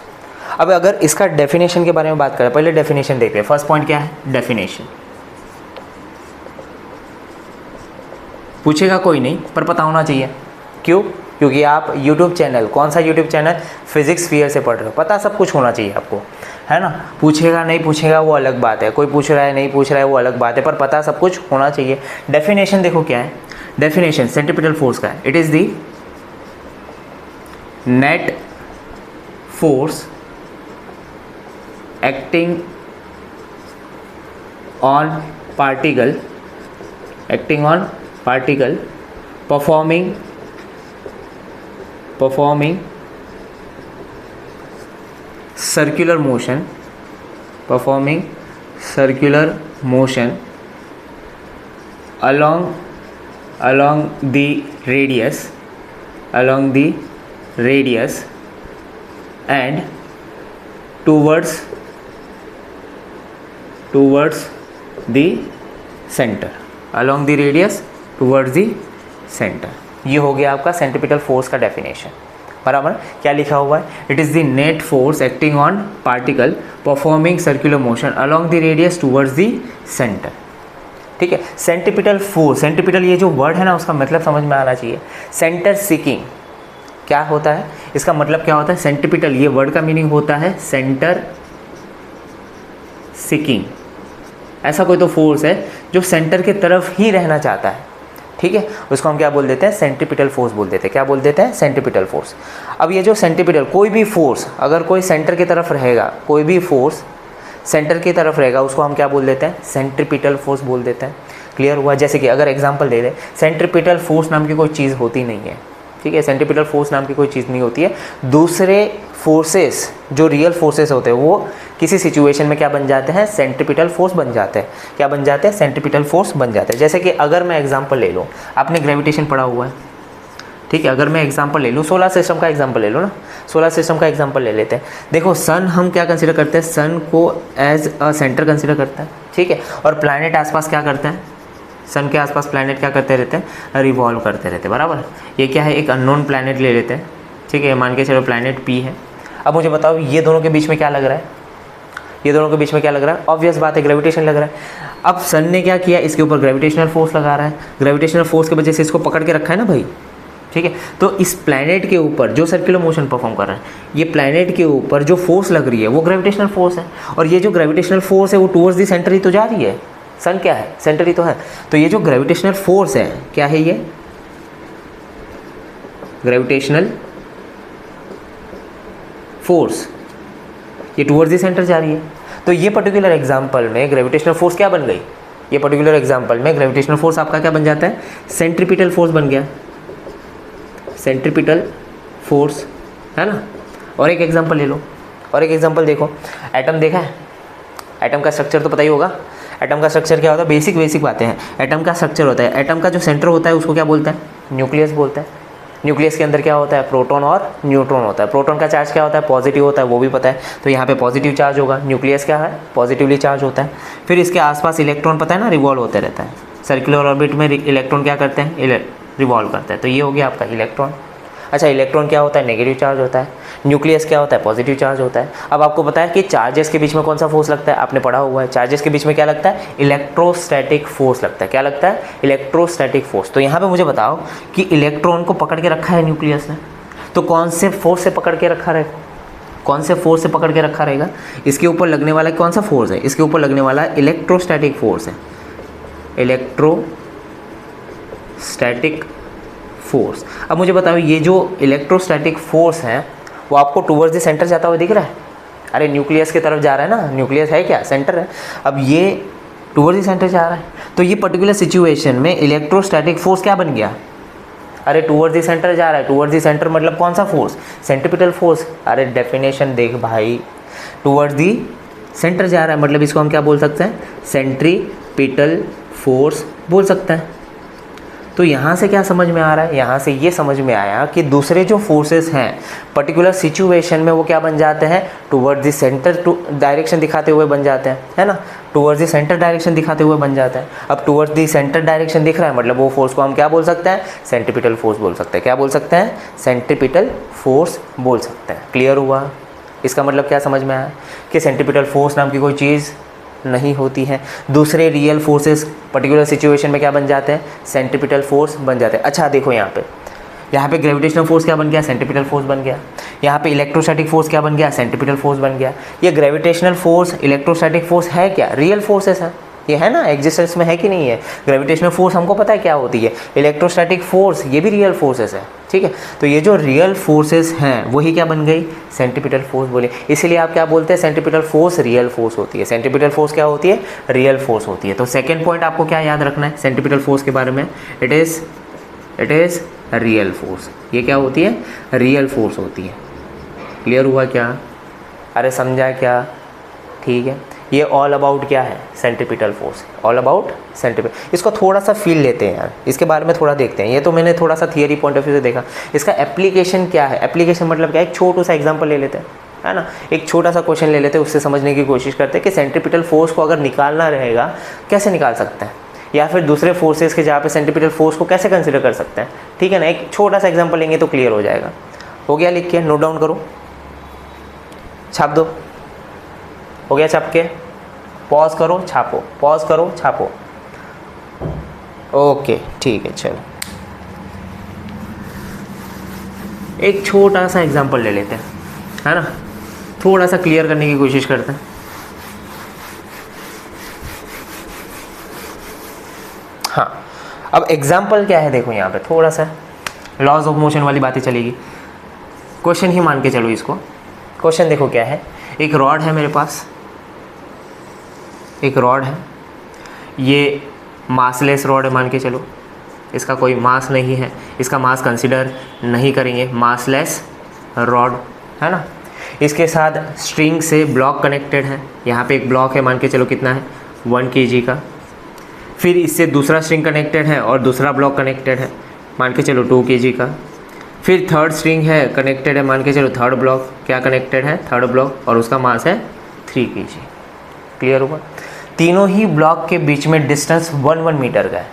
अब अगर इसका डेफिनेशन के बारे में बात करें, पहले डेफिनेशन देखते हैं। फर्स्ट पॉइंट क्या है, डेफिनेशन। पूछेगा कोई नहीं, पर पता होना चाहिए, क्यों, क्योंकि आप YouTube चैनल, कौन सा YouTube चैनल, फिजिक्स स्फीयर से पढ़ रहे हो, पता सब कुछ होना चाहिए आपको, है ना। पूछेगा नहीं पूछेगा वो अलग बात है, कोई पूछ रहा है नहीं पूछ रहा है वो अलग बात है, पर पता सब कुछ होना चाहिए। डेफिनेशन देखो क्या है, डेफिनेशन सेंट्रीपिटल फोर्स का है, it is the net force acting on particle, acting on particle, performing circular motion, along the radius and towards the center, along the radius towards the center। ये हो गया आपका centripetal force का definition. बराबर, क्या लिखा हुआ है? It is the net force acting on particle performing circular motion along the radius towards the centre. ठीक है, सेंट्रीपिटल फोर्स, सेंट्रीपिटल ये जो वर्ड है ना उसका मतलब समझ में आना चाहिए। सेंटर सीकिंग क्या होता है, इसका मतलब क्या होता है? सेंट्रीपिटल ये वर्ड का मीनिंग होता है सेंटर सीकिंग। ऐसा कोई तो फोर्स है जो सेंटर के तरफ ही रहना चाहता है। ठीक है, उसको हम क्या बोल देते हैं? सेंट्रीपिटल फोर्स बोल देते हैं। क्या बोल देते हैं? Centripetal force. अब ये जो सेंट्रीपिटल, कोई भी फोर्स अगर कोई सेंटर की तरफ रहेगा, कोई भी फोर्स सेंटर की तरफ रहेगा, उसको हम क्या बोल देते हैं? सेंट्रीपिटल फोर्स बोल देते हैं। क्लियर हुआ? जैसे कि अगर एग्जांपल दे दें, सेंट्रीपिटल फोर्स नाम की कोई चीज़ होती नहीं है। ठीक है, सेंट्रीपिटल फोर्स नाम की कोई चीज़ नहीं होती है। दूसरे फोर्सेस जो रियल फोर्सेस होते हैं वो किसी सिचुएशन में क्या बन जाते हैं? सेंट्रीपिटल फोर्स बन जाते हैं। क्या बन जाते हैं? सेंट्रीपिटल फोर्स बन जाते हैं। जैसे कि अगर मैं एग्जांपल ले लूँ, आपने ग्रेविटेशन पढ़ा हुआ है। ठीक है, अगर मैं एग्जांपल ले लूँ, सोलर सिस्टम का एग्जांपल ले लो ना, सोलर सिस्टम का एग्जांपल ले लेते हैं। देखो, सन हम क्या कंसिडर करते हैं? सन को एज अ सेंटर कंसिडर करते हैं। ठीक है, और प्लैनेट आसपास क्या करते हैं? सन के आसपास प्लैनेट क्या करते रहते हैं? रिवॉल्व करते रहते हैं। बराबर, ये क्या है? एक अननोन प्लैनेट ले लेते हैं। ठीक है, मान के चलो प्लैनेट पी है। अब मुझे बताओ ये दोनों के बीच में क्या लग रहा है? ये दोनों के बीच में क्या लग रहा है? ऑब्वियस बात है, ग्रेविटेशन लग रहा है। अब सन ने क्या किया? इसके ऊपर ग्रेविटेशनल फोर्स लगा रहा है। ग्रेविटेशनल फोर्स की वजह से इसको पकड़ के रखा है ना भाई। ठीक है, तो इस प्लैनेट के ऊपर जो सर्कुलर मोशन परफॉर्म कर रहा है, ये प्लैनेट के ऊपर जो फोर्स लग रही है वो ग्रेविटेशनल फोर्स है। और ये जो ग्रेविटेशनल फोर्स है वो टुवर्ड्स दी सेंटर ही तो जा रही है। सन क्या है? सेंटर ही तो है। तो ये जो ग्रेविटेशनल फोर्स है क्या है? ये ग्रेविटेशनल फोर्स ये टुवर्ड्स दी सेंटर जा रही है। तो ये पर्टिकुलर एग्जांपल में ग्रेविटेशनल फोर्स क्या बन गई? ये पर्टिकुलर एग्जांपल में ग्रेविटेशनल फोर्स आपका क्या बन जाता है? सेंट्रीपिटल फोर्स बन गया। सेंट्रीपिटल फोर्स है ना। और एक एग्जांपल ले लो, और एक एग्जांपल देखो। एटम देखा है? एटम का स्ट्रक्चर तो पता ही होगा। एटम का स्ट्रक्चर क्या होता है? बेसिक बातें हैं। एटम का स्ट्रक्चर होता है, एटम का जो सेंटर होता है उसको क्या बोलते हैं? न्यूक्लियस बोलते हैं। न्यूक्लियस के अंदर क्या होता है? प्रोटॉन और न्यूट्रॉन होता है। प्रोटॉन का चार्ज क्या होता है? पॉजिटिव होता है, वो भी पता है। तो यहाँ पे पॉजिटिव चार्ज होगा। न्यूक्लियस क्या है? पॉजिटिवली चार्ज होता है। फिर इसके आसपास इलेक्ट्रॉन पता है ना, रिवॉल्व होते रहता है। सर्कुलर ऑर्बिट में इलेक्ट्रॉन क्या करते हैं? रिवॉल्व करते हैं। तो ये हो गया आपका इलेक्ट्रॉन। अच्छा, इलेक्ट्रॉन क्या होता है? नेगेटिव चार्ज होता है। न्यूक्लियस क्या होता है? पॉजिटिव चार्ज होता है। अब आपको पता है कि चार्जेस के बीच में कौन सा फोर्स लगता है? आपने पढ़ा हुआ है। चार्जेस के बीच में क्या लगता है? इलेक्ट्रोस्टैटिक फोर्स लगता है। क्या लगता है? Electrostatic force. तो यहाँ पे मुझे बताओ कि इलेक्ट्रॉन को पकड़ के रखा है न्यूक्लियस ने, तो कौन से फोर्स से पकड़ के रखा रहेगा? कौन से फोर्स से पकड़ के रखा रहेगा? इसके ऊपर लगने वाला कौन सा फोर्स है? इसके ऊपर लगने वाला इलेक्ट्रोस्टैटिक फोर्स है। Electrostatic force. अब मुझे बताओ, ये जो इलेक्ट्रोस्टैटिक फोर्स है वो आपको टुवर्ड्स द सेंटर जाता हुआ दिख रहा है? अरे न्यूक्लियस की तरफ जा रहा है ना। न्यूक्लियस है क्या? सेंटर है। अब ये टुवर्ड्स द सेंटर जा रहा है, तो ये पर्टिकुलर सिचुएशन में इलेक्ट्रोस्टैटिक फोर्स क्या बन गया? अरे टुवर्ड्स द सेंटर जा रहा है। टुवर्ड्स द सेंटर मतलब कौन सा फोर्स? Centripetal force. अरे डेफिनेशन देख भाई, टुवर्ड्स द सेंटर जा रहा है मतलब इसको हम क्या बोल सकते हैं? सेंट्रीपिटल फोर्स बोल सकते हैं। तो यहाँ से क्या समझ में आ रहा है? यहाँ से ये समझ में आया कि दूसरे जो फोर्सेस हैं पर्टिकुलर सिचुएशन में वो क्या बन जाते हैं? टुवर्ड्स द सेंटर डायरेक्शन दिखाते हुए बन जाते हैं, है ना। टुवर्ड्स द सेंटर डायरेक्शन दिखाते हुए बन जाता है। अब टुवर्ड्स द सेंटर डायरेक्शन दिख रहा है मतलब वो फोर्स को हम क्या बोल सकते हैं? सेंट्रीपिटल फोर्स बोल सकते हैं। क्या बोल सकते हैं? सेंट्रीपिटल फोर्स बोल सकते हैं। क्लियर हुआ? इसका मतलब क्या समझ में आया कि सेंट्रीपिटल फोर्स नाम की कोई चीज़ नहीं होती है। दूसरे रियल फोर्सेस पर्टिकुलर सिचुएशन में क्या बन जाते हैं? सेंट्रीपिटल फोर्स बन जाते हैं। अच्छा देखो, यहाँ पे ग्रेविटेशनल फोर्स क्या बन गया? सेंट्रीपिटल फोर्स बन गया। यहाँ पे इलेक्ट्रोस्टैटिक फोर्स क्या बन गया? सेंट्रीपिटल फोर्स बन गया। ये ग्रेविटेशनल फोर्स, इलेक्ट्रोस्टैटिक फोर्स है क्या? रियल फोर्सेस है। ये है ना, एग्जिस्टेंस में है कि नहीं है। ग्रेविटेशनल फोर्स हमको पता है क्या होती है, इलेक्ट्रोस्टैटिक फोर्स, ये भी रियल फोर्सेस है, ठीक है। तो ये जो रियल फोर्सेस हैं वही क्या बन गई, सेंट्रीपिटल फोर्स बोले। इसीलिए आप क्या बोलते हैं, सेंट्रीपिटल फोर्स रियल फोर्स होती है। सेंट्रीपिटल फोर्स क्या होती है, रियल फोर्स होती है। तो सेकेंड पॉइंट आपको क्या याद रखना है सेंट्रीपिटल फोर्स के बारे में, इट इज़ रियल फोर्स। ये क्या होती है, रियल फोर्स होती है। क्लियर हुआ क्या, अरे समझा क्या, ठीक है। ये ऑल अबाउट क्या है, centripetal force, all about centripetal. इसको थोड़ा सा फील लेते हैं यार, इसके बारे में थोड़ा देखते हैं। ये तो मैंने थोड़ा सा थियरी पॉइंट ऑफ व्यू से देखा, इसका एप्लीकेशन क्या है। एप्लीकेशन मतलब क्या है, एक छोटा सा एग्जांपल ले लेते हैं, है ना, एक छोटा सा क्वेश्चन ले लेते हैं, उससे समझने की कोशिश करते हैं कि सेंट्रीपिटल फोर्स को अगर निकालना रहेगा कैसे निकाल सकते हैं, या फिर दूसरे फोर्सेस के जहाँ पे सेंट्रीपिटल फोर्स को कैसे कंसिडर कर सकते हैं, ठीक है ना। एक छोटा सा एग्जांपल लेंगे तो क्लियर हो जाएगा। हो गया, लिख के नोट डाउन करो, छाप दो, हो गया छाप के, पॉज करो छापो, पॉज करो छापो, ओके ठीक है। चलो एक छोटा सा एग्जांपल ले लेते हैं, है ना, थोड़ा सा क्लियर करने की कोशिश करते हैं। हाँ, अब एग्जांपल क्या है देखो, यहाँ पे थोड़ा सा लॉज ऑफ मोशन वाली बातें चलेगी। क्वेश्चन ही मान के चलो इसको। क्वेश्चन देखो क्या है, एक रॉड है मेरे पास, एक रॉड है, ये मासलेस रॉड है मान के चलो, इसका कोई मास नहीं है, इसका मास कंसिडर नहीं करेंगे, मासलेस रॉड है ना। इसके साथ स्ट्रिंग से ब्लॉक कनेक्टेड है, यहाँ पे एक ब्लॉक है मान के चलो, कितना है 1 kg का। फिर इससे दूसरा स्ट्रिंग कनेक्टेड है और दूसरा ब्लॉक कनेक्टेड है मान के चलो 2 kg का। फिर थर्ड स्ट्रिंग है कनेक्टेड है मान के चलो, थर्ड ब्लॉक क्या कनेक्टेड है, थर्ड ब्लॉक, और उसका मास है 3 kg। क्लियर हुआ। तीनों ही ब्लॉक के बीच में डिस्टेंस 1 मीटर का है।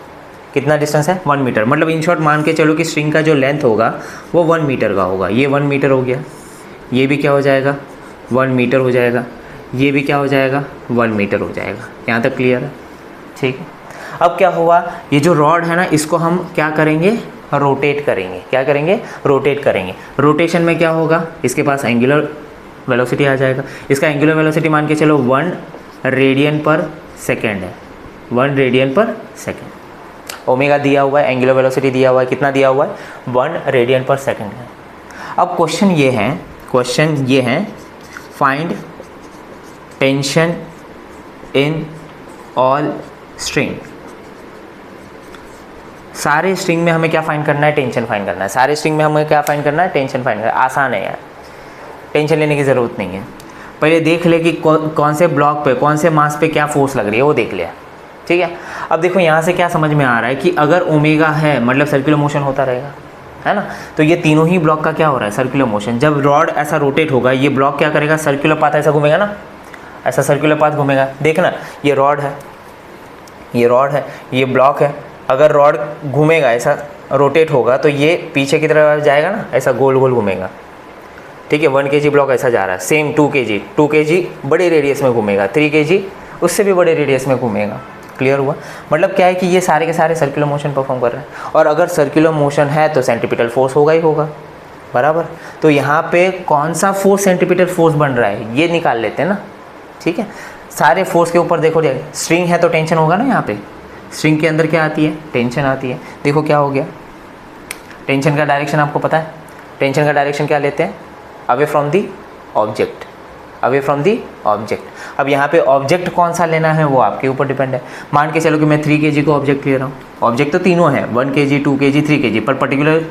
कितना डिस्टेंस है, 1 मीटर। मतलब इन शॉर्ट मान के चलो कि स्ट्रिंग का जो लेंथ होगा वो 1 मीटर का होगा। ये 1 मीटर हो गया, ये भी क्या हो जाएगा 1 मीटर हो जाएगा, ये भी क्या हो जाएगा 1 मीटर हो जाएगा। यहाँ तक क्लियर है, ठीक है। अब क्या हुआ, ये जो रॉड है ना, इसको हम क्या करेंगे, रोटेट करेंगे। क्या करेंगे, रोटेट करेंगे। रोटेशन में क्या होगा, इसके पास एंगुलर वेलोसिटी आ जाएगा। इसका एंगुलर वेलोसिटी मान के चलो 1 रेडियन पर सेकेंड है, 1 रेडियन पर सेकेंड। ओमेगा दिया हुआ है, एंगुलर वेलोसिटी दिया हुआ है, कितना दिया हुआ है 1 रेडियन पर सेकेंड है। अब क्वेश्चन ये है find tension in all string. सारे स्ट्रिंग में हमें क्या फाइंड करना है, टेंशन फाइंड करना है। सारे स्ट्रिंग में हमें क्या फाइंड करना है, टेंशन फाइंड करना है। आसान है यार, टेंशन लेने की ज़रूरत नहीं है। पहले देख ले कि कौन से ब्लॉक पे, कौन से मास पे क्या फोर्स लग रही है, वो देख लिया, ठीक है। अब देखो यहाँ से क्या समझ में आ रहा है कि अगर ओमेगा है मतलब सर्कुलर मोशन होता रहेगा, है ना। तो ये तीनों ही ब्लॉक का क्या हो रहा है, सर्कुलर मोशन। जब रॉड ऐसा रोटेट होगा, ये ब्लॉक क्या करेगा, सर्कुलर पाथ ऐसा घूमेगा ना, ऐसा सर्कुलर पाथ घूमेगा। देखना, ये रॉड है, ये रॉड है, ये ब्लॉक है। अगर रॉड घूमेगा, ऐसा रोटेट होगा, तो ये पीछे की तरफ जाएगा ना, ऐसा गोल गोल घूमेगा, ठीक है। 1 kg ब्लॉक ऐसा जा रहा है, सेम 2 kg बड़े रेडियस में घूमेगा, 3 kg उससे भी बड़े रेडियस में घूमेगा। क्लियर हुआ। मतलब क्या है कि ये सारे के सारे सर्कुलर मोशन परफॉर्म कर रहे हैं, और अगर सर्कुलर मोशन है तो सेंट्रीपिटल फोर्स होगा ही होगा, बराबर। तो यहाँ पे कौन सा फोर्स सेंट्रीपिटल फोर्स बन रहा है ये निकाल लेते हैं ना, ठीक है। सारे फोर्स के ऊपर देखो, स्ट्रिंग है तो टेंशन होगा ना, यहाँ पे स्ट्रिंग के अंदर क्या आती है, टेंशन आती है। देखो क्या हो गया, टेंशन का डायरेक्शन आपको पता है, टेंशन का डायरेक्शन क्या लेते हैं, away from the object, away from the object. अब यहाँ पे ऑब्जेक्ट कौन सा लेना है वो आपके ऊपर डिपेंड है। मान के चलो कि मैं 3 kg को ऑब्जेक्ट ले रहा हूँ, ऑब्जेक्ट तो तीनों है, 1 kg 2 kg 3 kg, पर पर्टिकुलर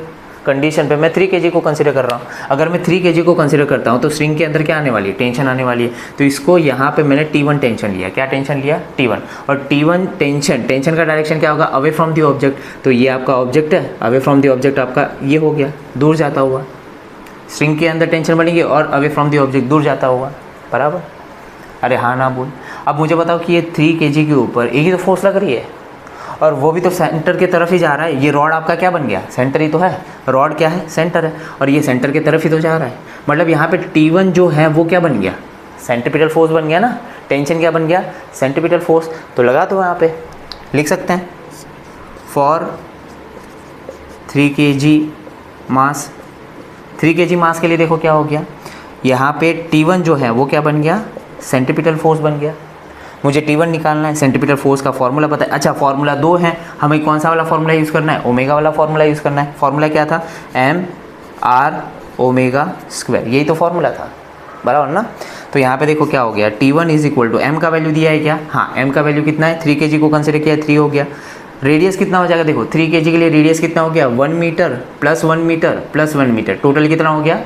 कंडीशन पे मैं 3 kg को कंसिडर कर रहा हूँ। अगर मैं 3 kg को कंसिडर करता हूँ तो स्ट्रिंग के अंदर क्या आने वाली है, टेंशन आने वाली है। तो इसको यहाँ पे मैंने T1 टेंशन लिया। क्या टेंशन लिया, T1। और T1 टेंशन का डायरेक्शन क्या होगा, अवे फ्रॉम दी ऑब्जेक्ट। तो ये आपका ऑब्जेक्ट है, अवे फ्रॉम दी ऑब्जेक्ट आपका ये हो गया, दूर जाता हुआ। स्ट्रिंग के अंदर टेंशन बनेगी और अवे फ्रॉम दी ऑब्जेक्ट दूर जाता हुआ, बराबर। अरे हाँ ना बोल। अब मुझे बताओ कि ये 3 kg के ऊपर एक ही तो फोर्स लग रही है, और वो भी तो सेंटर की तरफ ही जा रहा है। ये रॉड आपका क्या बन गया, सेंटर ही तो है। रॉड क्या है, सेंटर है, और ये सेंटर की तरफ ही तो जा रहा है। मतलब यहाँ पे T1 जो है वो क्या बन गया, सेंट्रीपिटल फोर्स बन गया ना। टेंशन क्या बन गया, सेंट्रीपिटल फोर्स। तो लगा दो, यहाँ पे लिख सकते हैं फॉर 3 kg मास। 3 kg मास के लिए देखो क्या हो गया, यहाँ पे T1 जो है वो क्या बन गया, सेंट्रीपिटल फोर्स बन गया। मुझे T1 निकालना है, सेंटीमीटर फोर्स का फॉर्मूला पता है। अच्छा फार्मूला 2 है, हमें कौन सा वाला फार्मूला यूज़ करना है, ओमेगा वाला फार्मूला यूज़ करना है। फार्मूला क्या था, एम आर ओमेगा स्क्वायर, यही तो फार्मूला था, बराबर ना। तो यहाँ पे देखो क्या हो गया, T1 is equal to, M का वैल्यू दिया है क्या, हाँ एम का वैल्यू कितना है, 3 kg को कंसिडर किया है, 3 हो गया। रेडियस कितना हो जाएगा, देखो 3 kg के लिए रेडियस कितना हो गया, 1 metre plus 1 metre plus 1 metre, total कितना हो गया,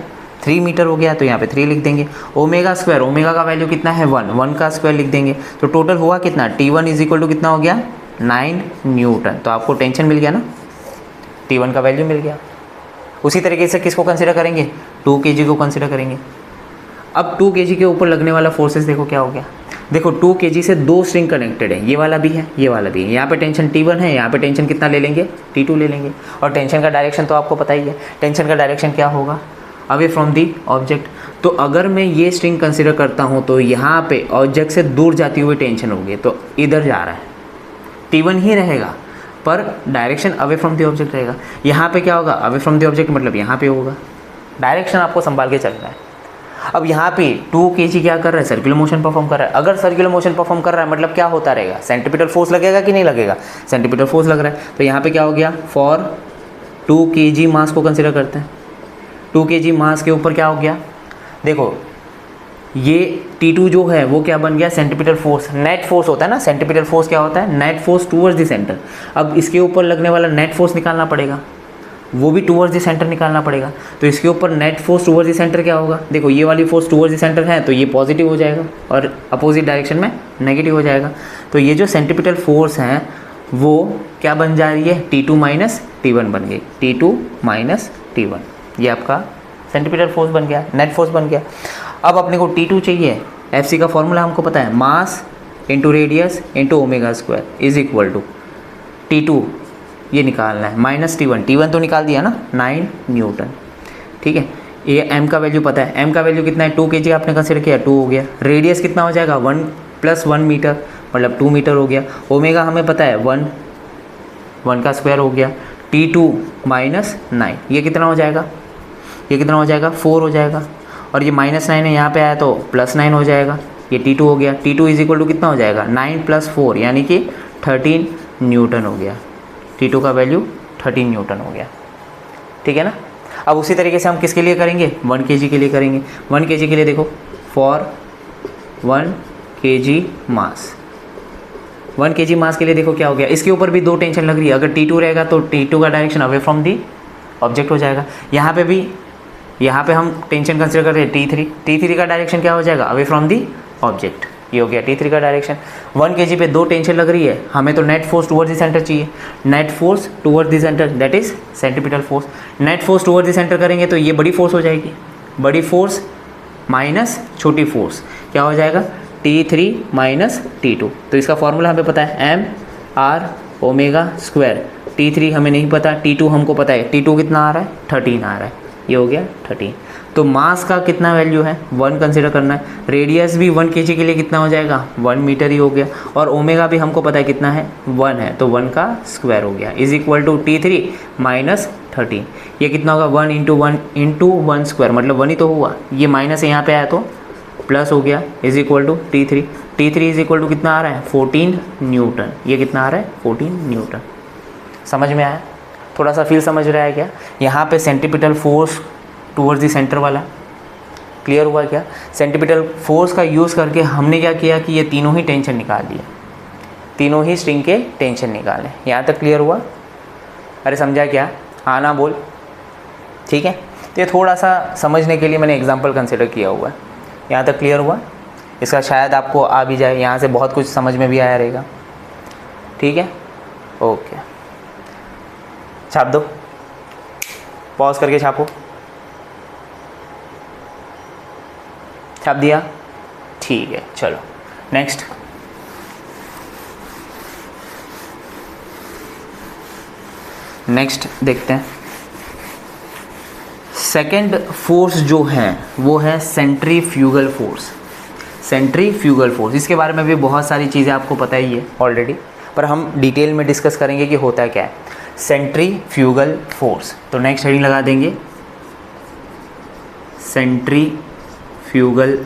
3 मीटर हो गया। तो यहाँ पे 3 लिख देंगे। ओमेगा स्क्वायर, ओमेगा का वैल्यू कितना है 1, 1 का स्क्वायर लिख देंगे। तो टोटल हुआ कितना, T1 इज इक्वल टू कितना हो गया, 9 न्यूटन। तो आपको टेंशन मिल गया ना, T1 का वैल्यू मिल गया। उसी तरीके से किसको कंसिडर करेंगे, 2 kg को कंसिडर करेंगे। अब 2 kg के ऊपर लगने वाला फोर्सेस देखो क्या हो गया, देखो 2 kg से 2 स्ट्रिंग कनेक्टेड है, ये वाला भी है, ये वाला भी है। यहाँ पे टेंशन T1 है, यहाँ पे टेंशन कितना ले लेंगे, T2 ले लेंगे। और टेंशन का डायरेक्शन तो आपको पता ही है, टेंशन का डायरेक्शन क्या होगा, अवे फ्रॉम दी ऑब्जेक्ट। तो अगर मैं ये स्ट्रिंग कंसिडर करता हूँ तो यहाँ पे ऑब्जेक्ट से दूर जाती हुई टेंशन होगी, तो इधर जा रहा है, T1 ही रहेगा पर direction away from the object रहेगा। यहाँ पे क्या होगा, अवे फ्रॉम दी ऑब्जेक्ट मतलब यहाँ पे होगा। डायरेक्शन आपको संभाल के चलना है। अब यहाँ पे 2 kg क्या कर रहा है, सर्कुलर मोशन परफॉर्म कर रहा है। अगर सर्कुलर मोशन परफॉर्म कर रहा है मतलब क्या होता रहेगा, सेंटीमीटर फोर्स लगेगा कि नहीं लगेगा, सेंटीमीटर फोर्स लग रहा है। तो यहाँ पे क्या हो गया, फॉर 2 kg मास को कंसिडर करते हैं। 2 kg मास के ऊपर क्या हो गया, देखो ये T2 जो है वो क्या बन गया, सेंटीमीटर फोर्स, नेट फोर्स होता है ना, सेंटीमीटर फोर्स क्या होता है, net force towards the centre. अब इसके ऊपर लगने वाला नेट फोर्स निकालना पड़ेगा, वो भी टूवर्ड्स द सेंटर निकालना पड़ेगा। तो इसके ऊपर net force towards the centre क्या होगा, देखो ये वाली फोर्स टूवर्ड्स द सेंटर है तो ये पॉजिटिव हो जाएगा और अपोजिट डायरेक्शन में नेगेटिव हो जाएगा। तो ये जो सेंटीमीटर फोर्स है वो क्या बन जा रही है, T2 माइनस T1 बन गई, T2 माइनस T1, ये आपका सेंटीमीटर फोर्स बन गया, नेट फोर्स बन गया। अब अपने को T2 चाहिए, FC का फॉर्मूला हमको पता है, mass into radius into omega square is equal to T2, ये निकालना है, माइनस T1 तो निकाल दिया ना, 9 न्यूटन। ठीक है, ये m का वैल्यू पता है, m का वैल्यू कितना है, 2 kg आपने कंसिडर किया, 2 हो गया। रेडियस कितना हो जाएगा, 1 प्लस 1 मीटर मतलब 2 मीटर हो गया। ओमेगा हमें पता है 1 का स्क्वायर हो गया। T2 माइनस 9, ये कितना हो जाएगा, ये कितना हो जाएगा, 4 हो जाएगा। और ये माइनस 9 है, यहाँ पे आया तो प्लस 9 हो जाएगा, ये T2 हो गया। T2 इज इक्वल टू कितना हो जाएगा, 9 प्लस 4 यानी कि 13 न्यूटन हो गया। T2 का वैल्यू 13 न्यूटन हो गया, ठीक है ना। अब उसी तरीके से हम किसके लिए करेंगे, 1 kg के लिए करेंगे। 1 kg के लिए देखो, फॉर 1 kg मास, 1 kg मास के लिए देखो क्या हो गया, इसके ऊपर भी 2 टेंशन लग रही है। अगर T2 रहेगा तो T2 का direction away from the object हो जाएगा। यहाँ पे भी, यहाँ पे हम टेंशन कंसिडर कर रहे हैं T3 का डायरेक्शन क्या हो जाएगा, अवे फ्रॉम दी ऑब्जेक्ट, ये हो गया T3 का डायरेक्शन। 1 kg पे 2 टेंशन लग रही है, हमें तो net force towards the centre चाहिए, net force towards the centre that is centimetre force. Net force towards the centre करेंगे तो ये बड़ी फोर्स हो जाएगी, बड़ी फोर्स माइनस छोटी फोर्स क्या हो जाएगा, T3 माइनस T2। तो इसका फॉर्मूला हमें पता है, M R omega square. T3 हमें नहीं पता, T2 हमको पता है, T2 कितना आ रहा है, 13 आ रहा है, ये हो गया 13। तो मास का कितना वैल्यू है, 1 कंसिडर करना है। रेडियस भी 1 kg के लिए कितना हो जाएगा, 1 मीटर ही हो गया। और ओमेगा भी हमको पता है कितना है, 1 है, तो 1 का स्क्वायर हो गया is equal to T3 minus 13। ये कितना होगा, 1 इंटू 1 स्क्वायर मतलब 1 ही तो हुआ, ये माइनस यहाँ पे आया तो प्लस हो गया is equal to T3 is equal to कितना आ रहा है, 14 न्यूटन। ये कितना आ रहा है, 14 न्यूटन। समझ में आया, थोड़ा सा फील समझ रहा है क्या। यहाँ पे centimetre force towards the centre वाला क्लियर हुआ क्या। सेंटीमीटर फोर्स का यूज़ करके हमने क्या किया कि ये तीनों ही टेंशन निकाल लिए, तीनों ही स्ट्रिंग के टेंशन निकाले। यहाँ तक क्लियर हुआ, अरे समझा क्या, हाँ ना बोल, ठीक है। तो ये थोड़ा सा समझने के लिए मैंने एग्जांपल कंसिडर किया हुआ है। यहाँ तक क्लियर हुआ, इसका शायद आपको आ भी जाए, यहाँ से बहुत कुछ समझ में भी आया रहेगा, ठीक है। ओके, छाप दो, पॉज करके छापो, छाप दिया, ठीक है। चलो नेक्स्ट, देखते हैं। सेकेंड फोर्स जो है वो है सेंट्रीफ्यूगल फोर्स। सेंट्रीफ्यूगल फोर्स, इसके बारे में भी बहुत सारी चीज़ें आपको पता ही है ऑलरेडी, पर हम डिटेल में डिस्कस करेंगे कि होता क्या है सेंट्रीफ्यूगल फोर्स। तो नेक्स्ट हेडिंग लगा देंगे सेंट्रीफ्यूगल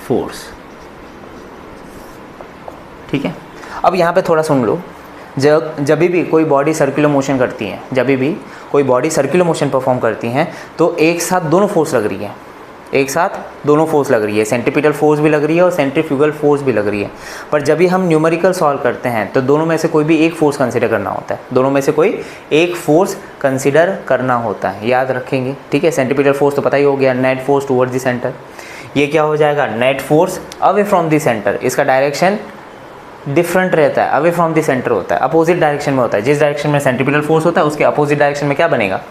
फोर्स। ठीक है। अब यहाँ पे थोड़ा सुन लो, जब भी कोई बॉडी सर्कुलर मोशन करती है, जब भी कोई बॉडी सर्कुलर मोशन परफॉर्म करती हैं तो एक साथ दोनों फोर्स लग रही है, एक साथ दोनों फोर्स लग रही है, सेंट्रीपिटल फोर्स भी लग रही है और सेंट्रीफ्यूगल फोर्स भी लग रही है। पर जब भी हम न्यूमेरिकल सॉल्व करते हैं तो दोनों में से कोई भी एक फोर्स कंसिडर करना होता है, दोनों में से कोई एक फोर्स कंसिडर करना होता है, याद रखेंगे, ठीक है। सेंट्रीपिटल फोर्स तो पता ही हो गया, net force towards the centre. ये क्या हो जाएगा, net force away from the centre, इसका डायरेक्शन डिफरेंट रहता है, अवे फ्रॉम द सेंटर होता है, अपोजिट डायरेक्शन में होता है। जिस डायरेक्शन में सेंट्रीपिटल फोर्स होता है उसके अपोजिट डायरेक्शन में क्या बनेगा,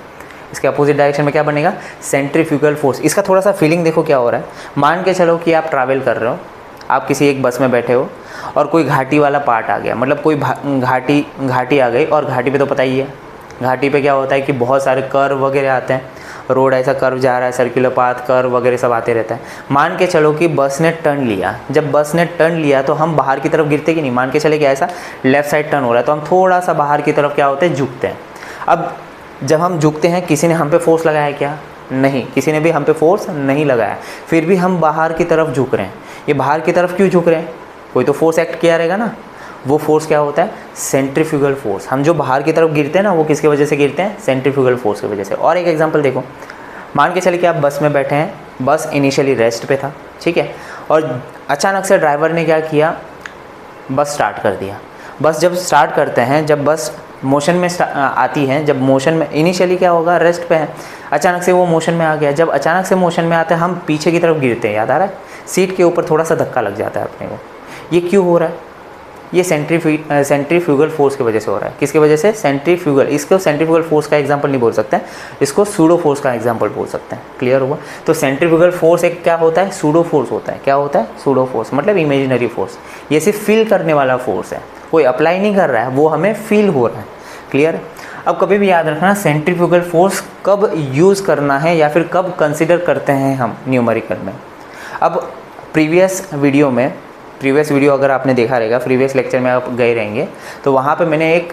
इसके अपोजिट डायरेक्शन में क्या बनेगा, सेंट्रीफ्यूगल फोर्स। इसका थोड़ा सा फीलिंग देखो क्या हो रहा है। मान के चलो कि आप ट्रैवल कर रहे हो, आप किसी एक बस में बैठे हो और कोई घाटी वाला पार्ट आ गया, मतलब कोई घाटी आ गई, और घाटी पे तो पता ही है, घाटी पे क्या होता है कि बहुत सारे कर्व वगैरह आते हैं, रोड ऐसा कर्व जा रहा है, सर्कुलर पाथ कर्व वगैरह सब आते रहता है। मान के चलो कि बस ने टर्न लिया, जब बस ने टर्न लिया तो हम बाहर की तरफ गिरते कि नहीं, मान के चले कि ऐसा लेफ्ट साइड टर्न हो रहा है तो हम थोड़ा सा बाहर की तरफ क्या होते हैं, झुकते हैं। अब जब हम झुकते हैं, किसी ने हम पे फोर्स लगाया क्या, नहीं, किसी ने भी हम पे फोर्स नहीं लगाया, फिर भी हम बाहर की तरफ झुक रहे हैं। ये बाहर की तरफ क्यों झुक रहे हैं, कोई तो फोर्स एक्ट किया रहेगा ना, वो फोर्स क्या होता है, सेंट्रीफ्यूगल फोर्स। हम जो बाहर की तरफ गिरते हैं ना, वो किसकी वजह से गिरते हैं, सेंट्रीफ्यूगल फोर्स की वजह से। और एक एग्जांपल देखो, मान के चले कि आप बस में बैठे हैं, बस इनिशियली रेस्ट पे था, ठीक है, और अचानक से ड्राइवर ने क्या किया, बस स्टार्ट कर दिया। बस जब स्टार्ट करते हैं, जब बस मोशन में आती है, जब मोशन में इनिशियली क्या होगा, रेस्ट पे है, अचानक से वो मोशन में आ गया। जब अचानक से मोशन में आता है, हम पीछे की तरफ गिरते हैं, याद आ रहा है, सीट के ऊपर थोड़ा सा धक्का लग जाता है अपने को। ये क्यों हो रहा है, ये सेंट्रीफ्यूगल फोर्स की वजह से हो रहा है। किसकी वजह से, सेंट्रीफ्यूगल। इसको सेंट्रीफ्यूगल फोर्स का एग्जांपल नहीं बोल सकते हैं, इसको सूडो फोर्स का एग्जांपल बोल सकते हैं। क्लियर हुआ। तो सेंट्रीफ्यूगल फोर्स एक क्या होता है, सूडो फोर्स होता है। क्या होता है, सूडो फोर्स, मतलब इमेजिनरी फोर्स। ये सिर्फ फील करने वाला फोर्स है, कोई अप्लाई नहीं कर रहा है, वो हमें फील हो रहा है। क्लियर। अब कभी भी याद रखना, सेंट्रीफ्यूगल फोर्स कब यूज़ करना है या फिर कब कंसिडर करते हैं हम न्यूमेरिकल में। अब प्रीवियस वीडियो अगर आपने देखा रहेगा, प्रीवियस लेक्चर में आप गए रहेंगे, तो वहाँ पे मैंने एक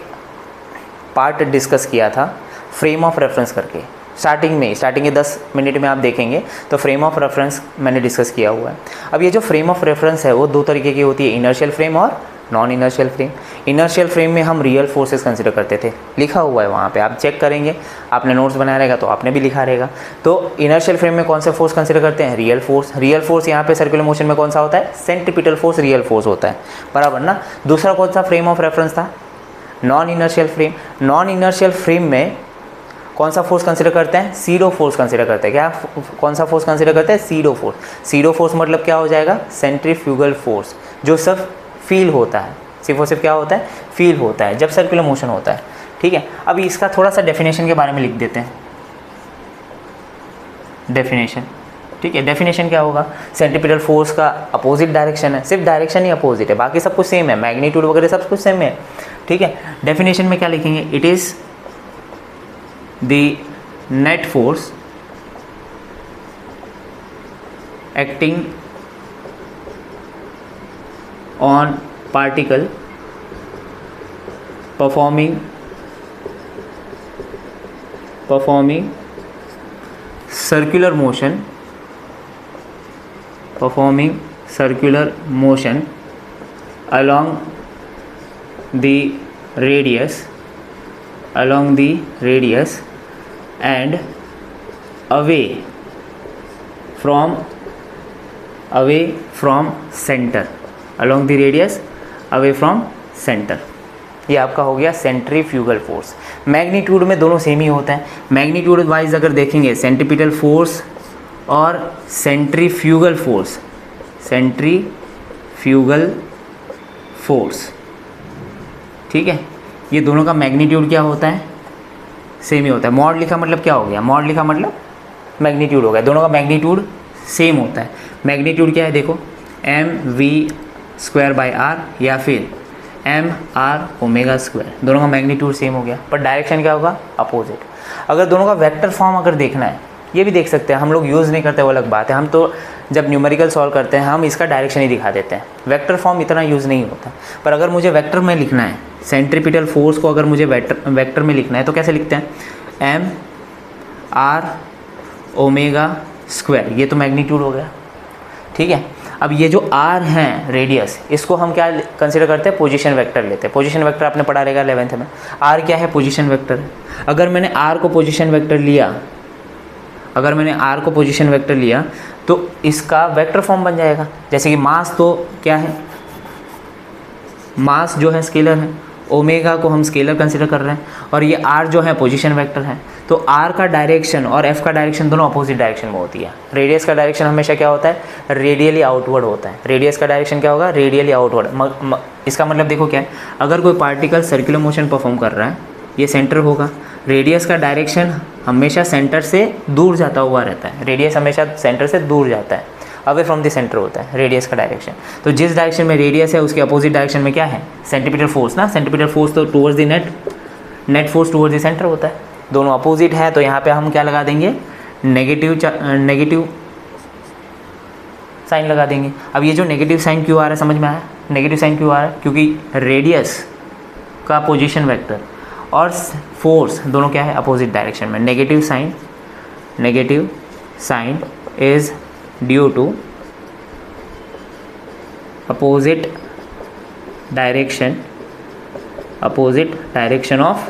पार्ट डिस्कस किया था फ्रेम ऑफ रेफरेंस करके। स्टार्टिंग के 10 मिनट में आप देखेंगे तो फ्रेम ऑफ रेफरेंस मैंने डिस्कस किया हुआ है। अब ये जो फ्रेम ऑफ रेफरेंस है वो दो तरीके की होती है, इनर्शियल फ्रेम और non inertial frame. Inertial frame में हम रियल फोर्सेस कंसिडर करते थे, लिखा हुआ है वहाँ पे, आप चेक करेंगे, आपने नोट्स बनाया रहेगा तो आपने भी लिखा रहेगा। तो इनर्शियल फ्रेम में कौन से फोर्स कंसिडर करते हैं, रियल फोर्स। रियल फोर्स यहाँ पे सर्कुलर मोशन में कौन सा होता है, सेंट्रीपिटल फोर्स रियल फोर्स होता है, बराबर ना। दूसरा कौन सा फ्रेम ऑफ रेफरेंस था, non inertial frame. Non inertial frame में कौन सा फोर्स कंसिडर करते हैं, सीडो फोर्स कंसिडर करते हैं। क्या, कौन सा फोर्स कंसिडर करते हैं, सीडो फोर्स। सीडो फोर्स मतलब क्या हो जाएगा, सेंट्रीफ्यूगल फोर्स, जो सिर्फ फील होता है, सिर्फ और सिर्फ क्या होता है, फील होता है जब सर्कुलर मोशन होता है। ठीक है। अब इसका थोड़ा सा डेफिनेशन के बारे में लिख देते हैं, डेफिनेशन। ठीक है, डेफिनेशन क्या होगा, सेंट्रीपिटल फोर्स का अपोजिट डायरेक्शन है, सिर्फ डायरेक्शन ही अपोजिट है, बाकी सब कुछ सेम है, मैग्नीट्यूड वगैरह सब कुछ सेम है। ठीक है, डेफिनेशन में क्या लिखेंगे, it is the net force acting on particle performing circular motion along the radius and away from center, along the radius away from center। ये आपका हो गया सेंट्रीफ्यूगल फोर्स। मैग्नीट्यूड में दोनों सेम ही होता है। मैग्नीट्यूड वाइज अगर देखेंगे, सेंट्रीपिटल फोर्स और सेंट्रीफ्यूगल फोर्स, ठीक है, ये दोनों का मैग्नीट्यूड क्या होता है, सेम ही होता है। मॉड लिखा मतलब क्या हो गया, मॉड लिखा मतलब मैग्नीट्यूड हो गया, दोनों का मैग्नीट्यूड सेम होता है। मैग्नीट्यूड क्या है, देखो mv²/r या फिर mr⍵², दोनों का मैग्नीट्यूड सेम हो गया, पर डायरेक्शन क्या होगा, अपोजिट। अगर दोनों का वेक्टर फॉर्म अगर देखना है, ये भी देख सकते हैं, हम लोग यूज़ नहीं करते वो अलग बात है, हम तो जब न्यूमेरिकल सॉल्व करते हैं हम इसका डायरेक्शन ही दिखा देते हैं, वेक्टर फॉर्म इतना यूज़ नहीं होता। पर अगर मुझे वेक्टर में लिखना है, सेंट्रीपिटल फोर्स को अगर मुझे वेक्टर में लिखना है तो कैसे लिखते हैं, mr⍵², ये तो मैग्नीट्यूड हो गया। ठीक है, अब ये जो r है रेडियस, इसको हम क्या कंसिडर करते हैं, पोजीशन वेक्टर लेते हैं। पोजीशन वेक्टर आपने पढ़ा रहेगा 11th में। r क्या है, पोजीशन वेक्टर है। अगर मैंने r को पोजीशन वेक्टर लिया, अगर मैंने r को पोजीशन वेक्टर लिया तो इसका वेक्टर फॉर्म बन जाएगा। जैसे कि मास तो क्या है, मास जो है स्केलर है, ओमेगा को हम स्केलर कंसिडर कर रहे हैं, और ये r जो है पोजीशन वेक्टर है। तो r का डायरेक्शन और f का डायरेक्शन दोनों अपोजिट डायरेक्शन में होती है। रेडियस का डायरेक्शन हमेशा क्या होता है, रेडियली आउटवर्ड होता है। रेडियस का डायरेक्शन क्या होगा, रेडियली आउटवर्ड। इसका मतलब देखो क्या है, अगर कोई पार्टिकल सर्कुलर मोशन परफॉर्म कर रहा है, ये सेंटर होगा, रेडियस का डायरेक्शन हमेशा सेंटर से दूर जाता हुआ रहता है। रेडियस हमेशा सेंटर से दूर जाता है, अवे फ्रॉम द सेंटर होता है रेडियस का डायरेक्शन। तो जिस डायरेक्शन में रेडियस है उसके अपोजिट डायरेक्शन में क्या है, सेंटीमीटर फोर्स ना। सेंटीमीटर फोर्स तो towards the net force towards the centre होता है। दोनों अपोजिट है, तो यहाँ पे हम क्या लगा देंगे, नेगेटिव साइन लगा देंगे। अब ये जो नेगेटिव साइन क्यों आ रहा है, समझ में आया, नेगेटिव साइन क्यों आ रहा है, क्योंकि रेडियस का पोजीशन वेक्टर और फोर्स दोनों क्या है, अपोजिट डायरेक्शन में। Negative sign is due to opposite direction of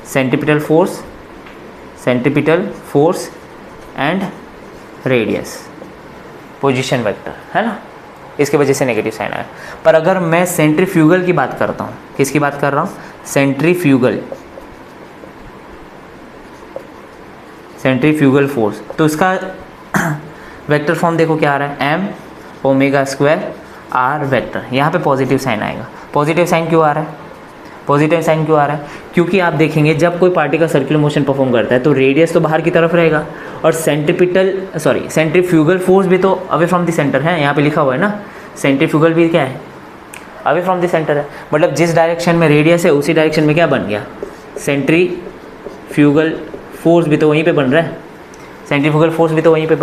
centripetal force and radius, position vector है ना, इसके वजह से नेगेटिव साइन आया। पर अगर मैं सेंट्रीफ्यूगल की बात करता हूँ, किसकी बात कर रहा हूँ, सेंट्रीफ्यूगल फोर्स, तो इसका वेक्टर फॉर्म देखो क्या आ रहा है, m omega square r vector. यहाँ पे पॉजिटिव साइन आएगा। पॉजिटिव साइन क्यों आ रहा है, क्योंकि आप देखेंगे जब कोई पार्टिकल सर्कुलर मोशन परफॉर्म करता है तो रेडियस तो बाहर की तरफ रहेगा, और सेंट्रीफ्यूगल फोर्स भी तो अवे फ्रॉम द सेंटर है। यहाँ पे लिखा हुआ है ना, सेंट्रीफ्यूगल भी क्या है, अवे फ्रॉम द सेंटर है। मतलब जिस डायरेक्शन में रेडियस है उसी डायरेक्शन में क्या बन गया, सेंट्रीफ्यूगल फोर्स भी तो वहीं पे बन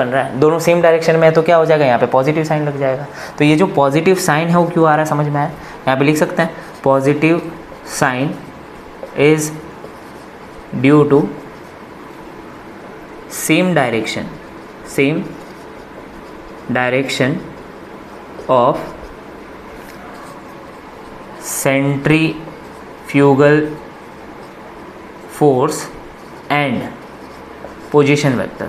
रहा है, दोनों सेम डायरेक्शन में है, तो क्या हो जाएगा, यहाँ पे पॉजिटिव साइन लग जाएगा। तो ये जो पॉजिटिव साइन है वो क्यों आ रहा है, समझ में आया। यहाँ पे लिख सकते हैं, positive sign is due to same direction of centrifugal force and position vector,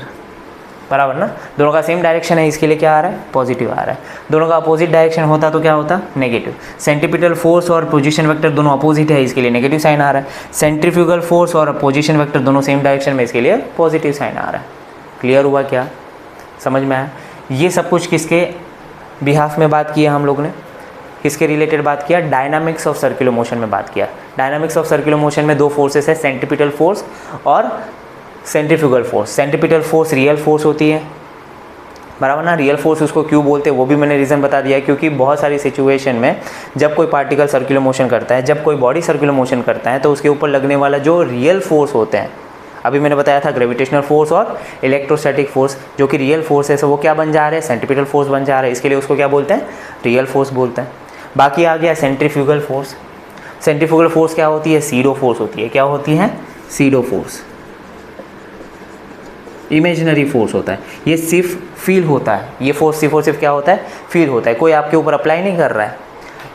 बराबर ना। दोनों का सेम डायरेक्शन है, इसके लिए क्या आ रहा है, पॉजिटिव आ रहा है। दोनों का अपोजिट डायरेक्शन होता तो क्या होता, नेगेटिव। सेंटीपिटल फोर्स और पोजीशन वेक्टर दोनों अपोजिट है, इसके लिए नेगेटिव साइन आ रहा है। सेंट्रीफ्यूगल फोर्स और पोजीशन वेक्टर दोनों सेम डायरेक्शन में, इसके लिए पॉजिटिव साइन आ रहा है। क्लियर हुआ क्या, समझ में आया। ये सब कुछ किसके बिहाफ में बात किया हम लोग ने, किसके रिलेटेड बात किया, डायनामिक्स ऑफ सर्कुलर मोशन में बात किया। डायनामिक्स ऑफ सर्कुलर मोशन में दो फोर्सेस है, सेंट्रीपिटल फोर्स और centrifugal force. Centripetal force real force होती है, बराबर ना। रियल फोर्स उसको क्यों बोलते हैं वो भी मैंने रीज़न बता दिया है, क्योंकि बहुत सारी सिचुएशन में जब कोई पार्टिकल सर्कुलर मोशन करता है, जब कोई बॉडी सर्कुलर मोशन करता है, तो उसके ऊपर लगने वाला जो रियल फोर्स होते हैं, अभी मैंने बताया था ग्रेविटेशनल फोर्स और इलेक्ट्रोस्टैटिक फोर्स, जो कि रियल फोर्स है, वो क्या बन जा रहे हैं, सेंट्रीपिटल फोर्स बन जा रहे हैं। इसके लिए उसको क्या बोलते हैं, रियल फोर्स बोलते हैं। बाकी आ गया सेंट्रीफ्यूगल फोर्स। सेंट्रीफ्यूगल फोर्स क्या होती है, सीडो फोर्स होती है। क्या होती है, सीडो फोर्स, इमेजिनरी फोर्स होता है। ये सिर्फ फील होता है, ये फोर्स सिर्फ और सिर्फ क्या होता है, फील होता है। कोई आपके ऊपर अप्लाई नहीं कर रहा है,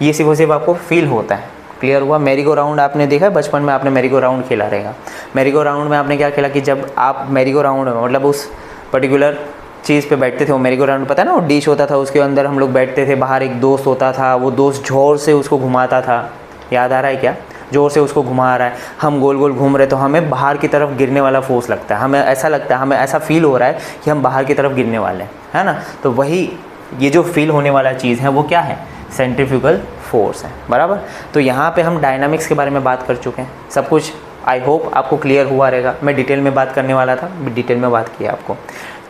ये सिर्फ और सिर्फ आपको फील होता है। क्लियर हुआ। मैरी गो राउंड आपने देखा है, बचपन में आपने मैरी गो राउंड खेला रहेगा। मैरी गो राउंड में आपने क्या खेला कि जब आप मैरी गो राउंड में मतलब उस पर्टिकुलर चीज़ पे बैठते थे, वो मैरी गो राउंड पता है ना, वो डिश होता था, उसके अंदर हम लोग बैठते थे, बाहर एक दोस्त होता था, वो दोस्त जोर से उसको घुमाता था, याद आ रहा है क्या, जोर से उसको घुमा रहा है, हम गोल गोल घूम रहे, तो हमें बाहर की तरफ गिरने वाला फोर्स लगता है, हमें ऐसा लगता है, हमें ऐसा फील हो रहा है कि हम बाहर की तरफ गिरने वाले हैं, है ना। तो वही ये जो फील होने वाला चीज़ है वो क्या है, सेंट्रीफ्यूगल फोर्स है, बराबर। तो यहाँ पे हम डायनामिक्स के बारे में बात कर चुके हैं, सब कुछ आई होप आपको क्लियर हुआ रहेगा। मैं डिटेल में बात करने वाला था, डिटेल में बात किया, आपको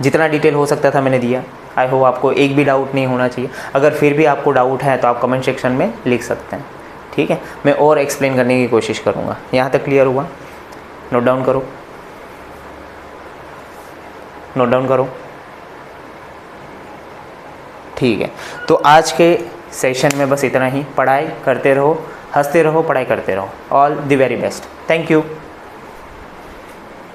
जितना डिटेल हो सकता था मैंने दिया। आई होप आपको एक भी डाउट नहीं होना चाहिए। अगर फिर भी आपको डाउट है तो आप कमेंट सेक्शन में लिख सकते हैं, ठीक है। मैं और एक्सप्लेन करने की कोशिश करूँगा। यहाँ तक क्लियर हुआ, नोट डाउन करो, नोट डाउन करो, ठीक है। तो आज के सेशन में बस इतना ही। पढ़ाई करते रहो, हंसते रहो, पढ़ाई करते रहो। All the very best, thank you.